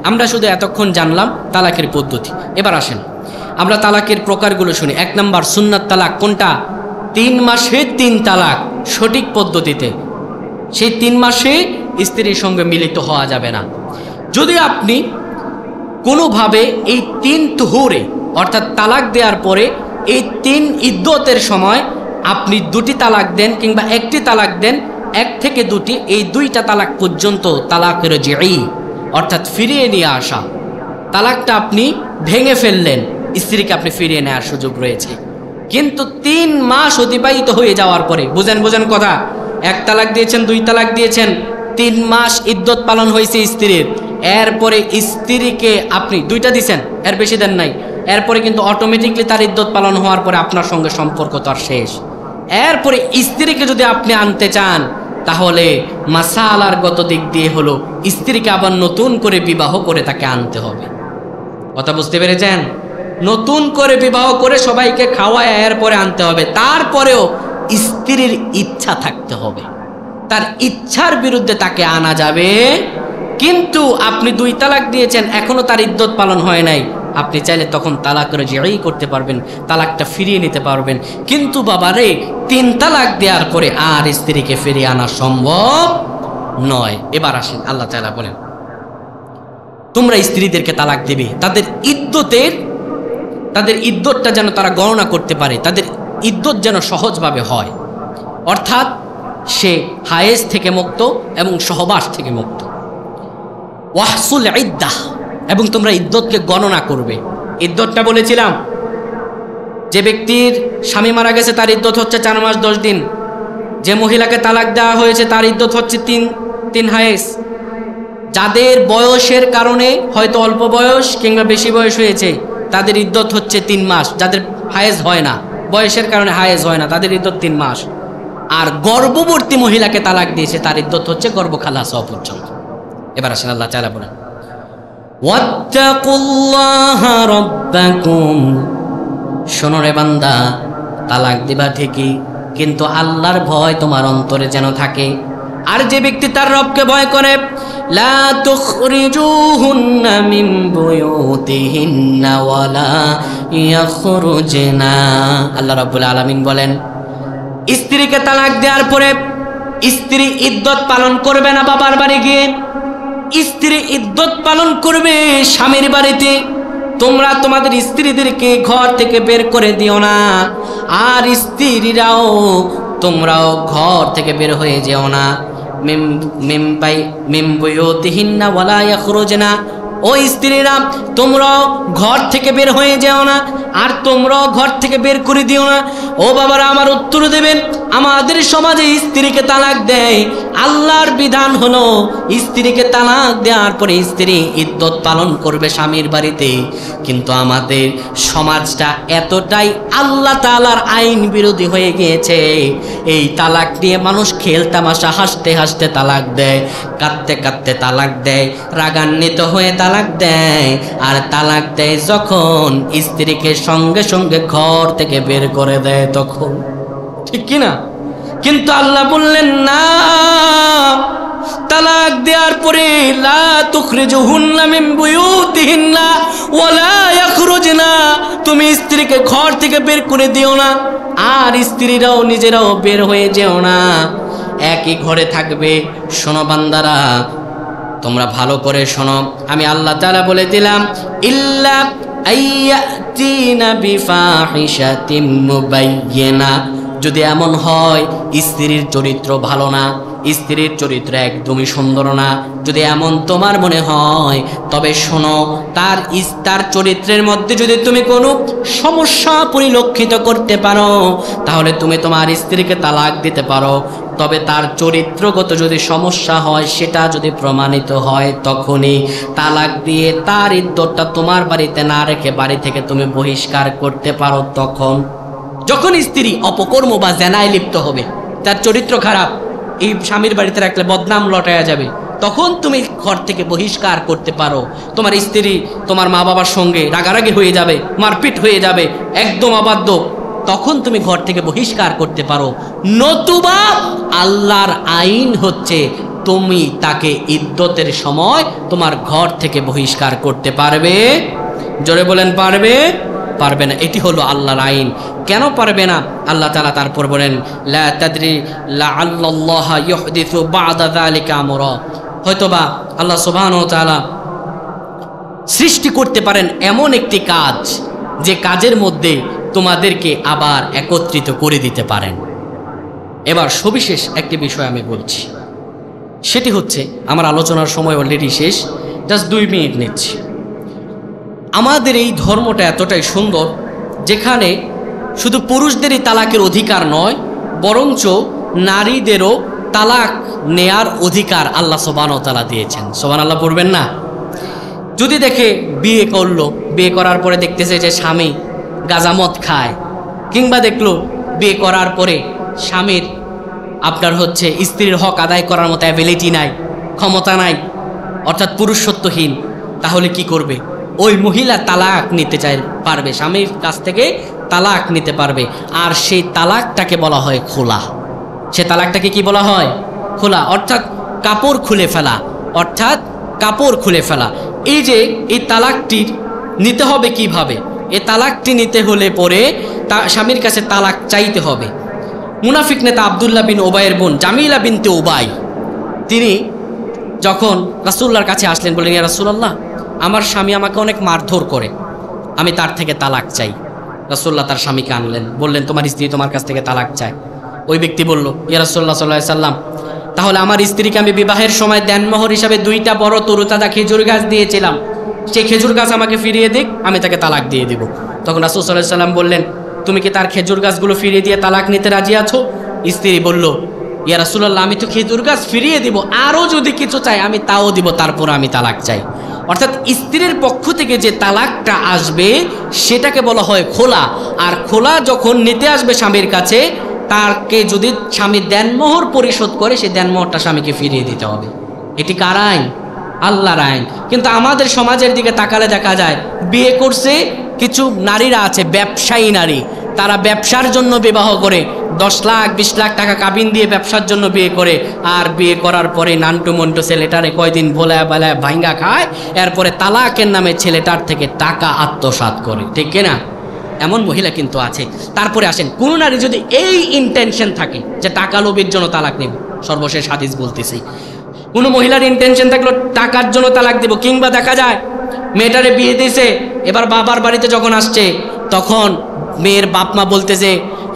আমরা শুধু এতক্ষণ জানলাম তালাকের পদ্ধতি। এবার আসেন আমরা তালাকের প্রকারগুলো শুনি। 1 নম্বর সুন্নাত তালাক, কোনটা? 3 মাসে 3 তালাক সঠিক পদ্ধতিতে। সেই 3 মাসে স্ত্রীর সঙ্গে মিলিত হওয়া যাবে না। যদি আপনি কোনোভাবে এই 3 তুহুরে অর্থাৎ তালাক দেওয়ার পরে এই 3 ইদ্দতের সময় আপনি 2টি তালাক দেন কিংবা 1টি তালাক দেন, 1 থেকে 2টি, এই 2টা তালাক পর্যন্ত তালাকের জিই অর্থাৎ ফিরিয়ে নিয়ে আসা, তালাকটা আপনি ভেঙে ফেললেন, স্ত্রীকে আপনি ফিরিয়ে নেওয়ার সুযোগ রয়েছে। কিন্তু 3 মাস অতিবাহিত হয়ে যাওয়ার পরে, বুঝেন কথা, 1 তালাক দিয়েছেন, 2 তালাক দিয়েছেন, 3 মাস ইদ্যত পালন হয়েছে স্ত্রীর, এরপরে স্ত্রীকে আপনি 2টা দিয়েছেন, এর বেশি দেন নাই, এরপরে কিন্তু অটোমেটিকলি তার ইদ্যত পালন হওয়ার পরে আপনার সঙ্গে সম্পর্ক তার শেষ। এরপরে স্ত্রীকে যদি আপনি আনতে চান, তাহলে মাসালার গত দিক দিয়ে হলো স্ত্রীকে আবার নতুন করে বিবাহ করে তাকে আনতে হবে। কথা বুঝতে পেরেছেন? নতুন করে বিবাহ করে সবাইকে খাওয়ায় এরপরে আনতে হবে। তারপরেও স্ত্রীর ইচ্ছা থাকতে হবে, তার ইচ্ছার বিরুদ্ধে তাকে আনা যাবে। কিন্তু আপনি 2 তালাক দিয়েছেন, এখনো তার ইদ্যত পালন হয় নাই, আপনি চাইলে তখন তালাক রেজিই করতে পারবেন, তালাকটা ফিরিয়ে নিতে পারবেন। কিন্তু বাবারে 3 তালাক দেওয়ার পরে আর স্ত্রীকে ফিরিয়ে আনা সম্ভব নয়। এবার আসেন, আল্লাহ তাআলা বলেন, তোমরা স্ত্রীদেরকে তালাক দেবে, তাদের ইদ্যতটা যেন তারা গণনা করতে পারে, তাদের ইদ্যত যেন সহজভাবে হয়, অর্থাৎ সে হায়েজ থেকে মুক্ত এবং সহবাস থেকে মুক্ত। ওয়াহসুল ইদ্দাহ, এবং তোমরা ইদ্যতকে গণনা করবে। ইদ্যতটা বলেছিলাম, যে ব্যক্তির স্বামী মারা গেছে তার ইদ্যত হচ্ছে 4 মাস 10 দিন, যে মহিলাকে তালাক দেওয়া হয়েছে তার ইদ্যত হচ্ছে 3 হায়েজ। যাদের বয়সের কারণে হয়তো অল্প বয়স কিংবা বেশি বয়স হয়েছে তাদের ইদ্যত হচ্ছে 3 মাস, যাদের হায়েজ হয় না, বয়সের কারণে হায়েজ হয় না, তাদের ইদ্যত 3 মাস। আর গর্ভবতী মহিলাকে তালাক দিয়েছে তার ইদ্যত হচ্ছে গর্ভখালাস হওয়া পর্যন্ত। এবার আসেন, আল্লাহ তাআলা বলেন, ওয়াত্তাকুল্লাহা রাব্বাকুম, শোনো রে বান্দা, তালাক দিবা ঠিকই, কিন্তু আল্লাহর ভয় তোমার অন্তরে যেন থাকে। আর যে ব্যক্তি তার রবকে ভয় করে, লা তুখরিজুহুন্না মিন বুয়ুতিহিন্না ওয়ালা ইয়াখরুজনা। আল্লাহ রাব্বুল আলামিন বলেন, স্ত্রীকে তালাক দেওয়ার পরে স্ত্রী ইদ্যত পালন করবে না বাবার বাড়ি গিয়ে, স্ত্রী ইদ্যত পালন করবে স্বামীর বাড়িতে। তোমরা তোমাদের স্ত্রীদেরকে ঘর থেকে বের করে দিও না, আর স্ত্রীরাও তোমরাও ঘর থেকে বের হয়ে যেও না। মিম বুয়ুতিহিন্না ওয়ালা ইয়াখরুজনা, ও স্ত্রীরা তোমরাও ঘর থেকে বের হয়ে যেও না, আর তোমরাও ঘর থেকে বের করে দিও না। ও বাবারা আমার উত্তর দেবেন, আমাদের সমাজে স্ত্রীকে তালাক দেয়, আল্লাহর বিধান হলো স্ত্রীকে তালাক দেওয়ার পরে স্ত্রী ইদ্যত পালন করবে স্বামীর বাড়িতে। কিন্তু আমাদের সমাজটা এতটাই আল্লাহ তাআলার আইন বিরোধী হয়ে গিয়েছে, এই তালাক নিয়ে মানুষ খেলতামাশা হাসতে হাসতে তালাক দেয়, কাঁদতে কাঁদতে তালাক দেয়, রাগান্বিত হয়ে তালাক দেয়। আর তালাক দেয় যখন স্ত্রীকে সঙ্গে সঙ্গে ঘর থেকে বের করে দেয় তখন, ঠিক কিনা? কিন্তু আল্লাহ বললেন না, তালাক দেওয়ার পরে লা তুখরিজুহুন্না মিন বুয়ুতিহিন্না ওয়ালা ইয়াখরুজনা, তুমি স্ত্রীকে ঘর থেকে বের করে দিও না, আর স্ত্রীরাও নিজেরাও বের হয়ে যেও না, একই ঘরে থাকবে। শোনো বান্দারা, তোমরা ভালো করে শোনো, আমি আল্লাহ তাআলা বলে দিলাম, ইল্লা আইয়াতিনা বিফাহিশাতিম মুবায়্যিনা, যদি এমন হয় স্ত্রীর চরিত্র ভালো না, স্ত্রীর চরিত্র একদমই সুন্দর না, যদি এমন তোমার মনে হয়, তবে শোনো, তার চরিত্রের মধ্যে যদি তুমি কোনো সমস্যা পরিলক্ষিত করতে পারো, তাহলে তুমি তোমার স্ত্রীকে তালাক দিতে পারো। তবে তার চরিত্রগত যদি সমস্যা হয়, সেটা যদি প্রমাণিত হয়, তখনই তালাক দিয়ে তার ইদ্যতটা তোমার বাড়িতে না রেখে বাড়ি থেকে তুমি বহিষ্কার করতে পারো। তখন যখন স্ত্রী অপকর্ম বা জেনায় লিপ্ত হবে, তার চরিত্র খারাপ, এই স্বামীর বাড়িতে রাখলে বদনাম লটায়া যাবে, তখন তুমি ঘর থেকে বহিষ্কার করতে পারো। তোমার স্ত্রী তোমার মা বাবার সঙ্গে রাগারাগি হয়ে যাবে, মারপিট হয়ে যাবে, একদম অবাধ্য, তখন তুমি ঘর থেকে বহিষ্কার করতে পারো। নতুবা আল্লাহর আইন হচ্ছে তুমি তাকে ইদ্যতের সময় তোমার ঘর থেকে বহিষ্কার করতে পারবে। জোরে বলেন, পারবে? পারবে না। এটি হলো আল্লাহর আইন। কেন পারবে না? আল্লাহ তাআলা তারপর বলেন, লা তাদরি লাআল্লাল্লাহা ইউহদিসু বা'দা যালিকা আমরা, হয়তোবা আল্লাহ সুবহানাহু ওয়া তাআলা সৃষ্টি করতে পারেন এমন একটি কাজ, যে কাজের মধ্যে তোমাদেরকে আবার একত্রিত করে দিতে পারেন। এবার সবিশেষ একটি বিষয় আমি বলছি, সেটি হচ্ছে, আমার আলোচনার সময় অলরেডি শেষ, জাস্ট 2 মিনিট নিচ্ছি। আমাদের এই ধর্মটা এতটাই সুন্দর, যেখানে শুধু পুরুষদেরই তালাকের অধিকার নয়, বরঞ্চ নারীদেরও তালাক নেয়ার অধিকার আল্লাহ সুবহানাহু ওয়া তাআলা দিয়েছেন। সুবহানাল্লাহ পড়বেন না? যদি দেখে বিয়ে করলো, বিয়ে করার পরে দেখতেছে যে স্বামী গাঁজামদ খায়, কিংবা দেখলো বিয়ে করার পরে স্বামীর আপনার হচ্ছে স্ত্রীর হক আদায় করার মতো অ্যাবিলিটি নাই, ক্ষমতা নাই, অর্থাৎ পুরুষত্বহীন, তাহলে কি করবে? ওই মহিলা তালাক নিতে পারবে, স্বামীর কাছ থেকে তালাক নিতে পারবে। আর সেই তালাকটাকে বলা হয় খোলা। সে তালাকটাকে কি বলা হয়? খোলা, অর্থাৎ কাপড় খুলে ফেলা, অর্থাৎ কাপড় খুলে ফেলা। এই যে এই তালাকটির নিতে হবে কিভাবে? এই তালাকটি নিতে হলে পরে স্বামীর কাছে তালাক চাইতে হবে। মুনাফিক নেতা আব্দুল্লাহ বিন ওবাইয়ের বোন জামিলা বিনতে ওবাই, তিনি যখন রাসূলুল্লাহর কাছে আসলেন, বললেন, ইয়া রাসূলুল্লাহ, আমার স্বামী আমাকে অনেক মারধর করে, আমি তার থেকে তালাক চাই। রাসূলুল্লাহ তার স্বামীকে আনলেন, বললেন, তোমার স্ত্রী তোমার কাছ থেকে তালাক চায়। ওই ব্যক্তি বলল, ইয়া রাসূলুল্লাহ সাল্লাল্লাহু আলাইহি সাল্লাম, তাহলে আমার স্ত্রীকে আমি বিবাহের সময় দেনমোহর হিসাবে 2টা বড় তরুতাজা খেজুর গাছ দিয়েছিলাম, সেই খেজুর গাছ আমাকে ফিরিয়ে দিক, আমি তাকে তালাক দিয়ে দিব। তখন রাসূল সাল্লাল্লাহু আলাইহি সাল্লাম বললেন, তুমি কি তার খেজুর গাছগুলো ফিরিয়ে দিয়ে তালাক নিতে রাজি আছো? স্ত্রী বলল, ইয়া রাসূলুল্লাহ, আমি তো খেজুর গাছ ফিরিয়ে দিব, আরও যদি কিছু চাই আমি তাও দিব, তারপর আমি তালাক চাই। অর্থাৎ স্ত্রীর পক্ষ থেকে যে তালাকটা আসবে সেটাকে বলা হয় খোলা। আর খোলা যখন নিতে আসবে স্বামীর কাছে, তাকে যদি স্বামী দেনমোহর পরিশোধ করে, সেই দেনমোহরটা স্বামীকে ফিরিয়ে দিতে হবে। এটি কার আইন? আল্লাহর আইন। কিন্তু আমাদের সমাজের দিকে তাকালে দেখা যায়, বিয়ে করছে কিছু নারীরা আছে ব্যবসায়ী নারী, তারা ব্যবসার জন্য বিবাহ করে, 10 লাখ 20 লাখ টাকা কাবিন দিয়ে ব্যবসার জন্য বিয়ে করে, আর বিয়ে করার পরে নান্টু মন্টু ছেলেটারে কয়দিন ভোলায় বেলায় ভাঙ্গা খায়, এরপরে তালাকের নামে ছেলেটার থেকে টাকা আত্মসাৎ করে। ঠিক কিনা? এমন মহিলা কিন্তু আছে। তারপরে আসেন, কোন নারী যদি এই ইন্টেনশন থাকে যে টাকা লোভের জন্য তালাক নেব, সর্বশেষ হাদিস বলতেছি, কোনো মহিলার ইন্টেনশন থাকলো টাকার জন্য তালাক দেব, কিংবা দেখা যায় মেয়েটারে বিয়ে দিয়েছে, এবার বাবার বাড়িতে যখন আসছে তখন মেয়ের বাপ মা বলতেছে,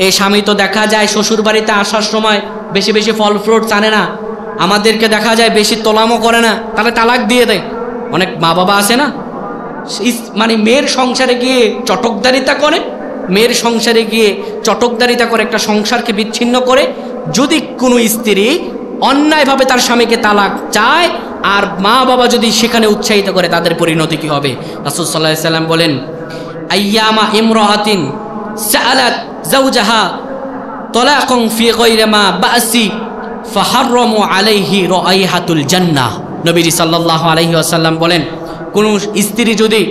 এই স্বামী তো দেখা যায় শ্বশুর বাড়িতে আসার সময় বেশি বেশি ফল ফ্রুটস আনে না, আমাদেরকে দেখা যায় বেশি তোলামও করে না, তাহলে তালাক দিয়ে দেয়। অনেক মা বাবা আছে না, মানে মেয়ের সংসারে গিয়ে চটকদারিতা করে, মেয়ের সংসারে গিয়ে চটকদারিতা করে একটা সংসারকে বিচ্ছিন্ন করে। যদি কোনো স্ত্রী অন্যায়ভাবে তার স্বামীকে তালাক চায় আর মা বাবা যদি সেখানে উৎসাহিত করে, তাদের পরিণতি কি হবে? রাসূল সাল্লাল্লাহু আলাইহি সাল্লাম বলেন, আইয়ামা ইমরাআতিন সাআলাত যাওজাহা তালাকান ফি গায়রি মা বাসি ফাহাররামু আলাইহি রাইহাতুল জান্নাহ। নবীজি সাল্লাল্লাহু আলাইহি ওয়াসাল্লাম বলেন, কোন স্ত্রী যদি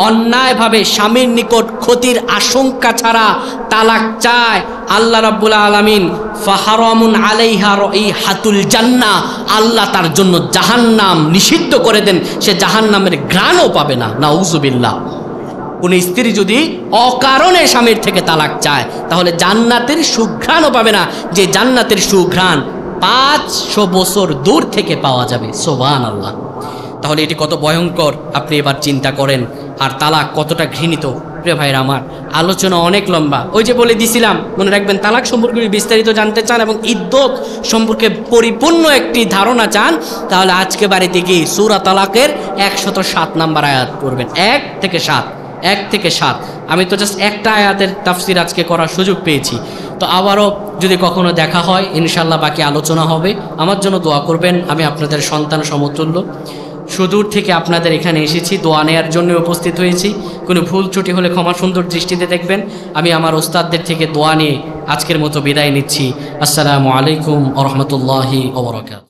অন্যায়ভাবে স্বামীর নিকট ক্ষতির আশঙ্কা ছাড়া তালাক চায়, আল্লাহ রাব্বুল আলামিন ফাহারামুন আলাইহা রাইহাতুল জান্নাহ, আল্লাহ তার জন্য জাহান্নাম নিষিদ্ধ করে দেন, সে জাহান্নামের ঘ্রাণও পাবে না। নাউজুবিল্লাহ। কোন স্ত্রী যদি অকারণে স্বামীর থেকে তালাক চায়, তাহলে জান্নাতের সুঘ্রাণও পাবে না, যে জান্নাতের সুঘ্রাণ 500 বছর দূর থেকে পাওয়া যাবে। সুবহানাল্লাহ। তাহলে এটি কত ভয়ঙ্কর আপনি এবার চিন্তা করেন। আর তালাক কতটা ঘৃণিত। প্রিয় ভাইরা আমার, আলোচনা অনেক লম্বা। ওই যে বলে দিছিলাম, মনে রাখবেন, তালাক সম্পর্কে বিস্তারিত জানতে চান এবং ইদ্দত সম্পর্কে পরিপূর্ণ একটি ধারণা চান, তাহলে আজকে বাড়িতে গিয়ে সূরা তালাকের 107 নম্বর আয়াত পড়বেন। 1 থেকে 7। আমি তো জাস্ট একটা আয়াতের তাফসির আজকে করার সুযোগ পেয়েছি। তো আবারও যদি কখনো দেখা হয়, ইনশাল্লাহ বাকি আলোচনা হবে। আমার জন্য দোয়া করবেন। আমি আপনাদের সন্তান সমতুল্য, সুদূর থেকে আপনাদের এখানে এসেছি, দোয়া নেয়ার জন্য উপস্থিত হয়েছি। কোনো ভুল ত্রুটি হলে ক্ষমা সুন্দর দৃষ্টিতে দেখবেন। আমি আমার ওস্তাদদের থেকে দোয়া নিয়ে আজকের মতো বিদায় নিচ্ছি। আসসালামু আলাইকুম ওয়া রাহমাতুল্লাহি ওয়া বারাকাতুহু।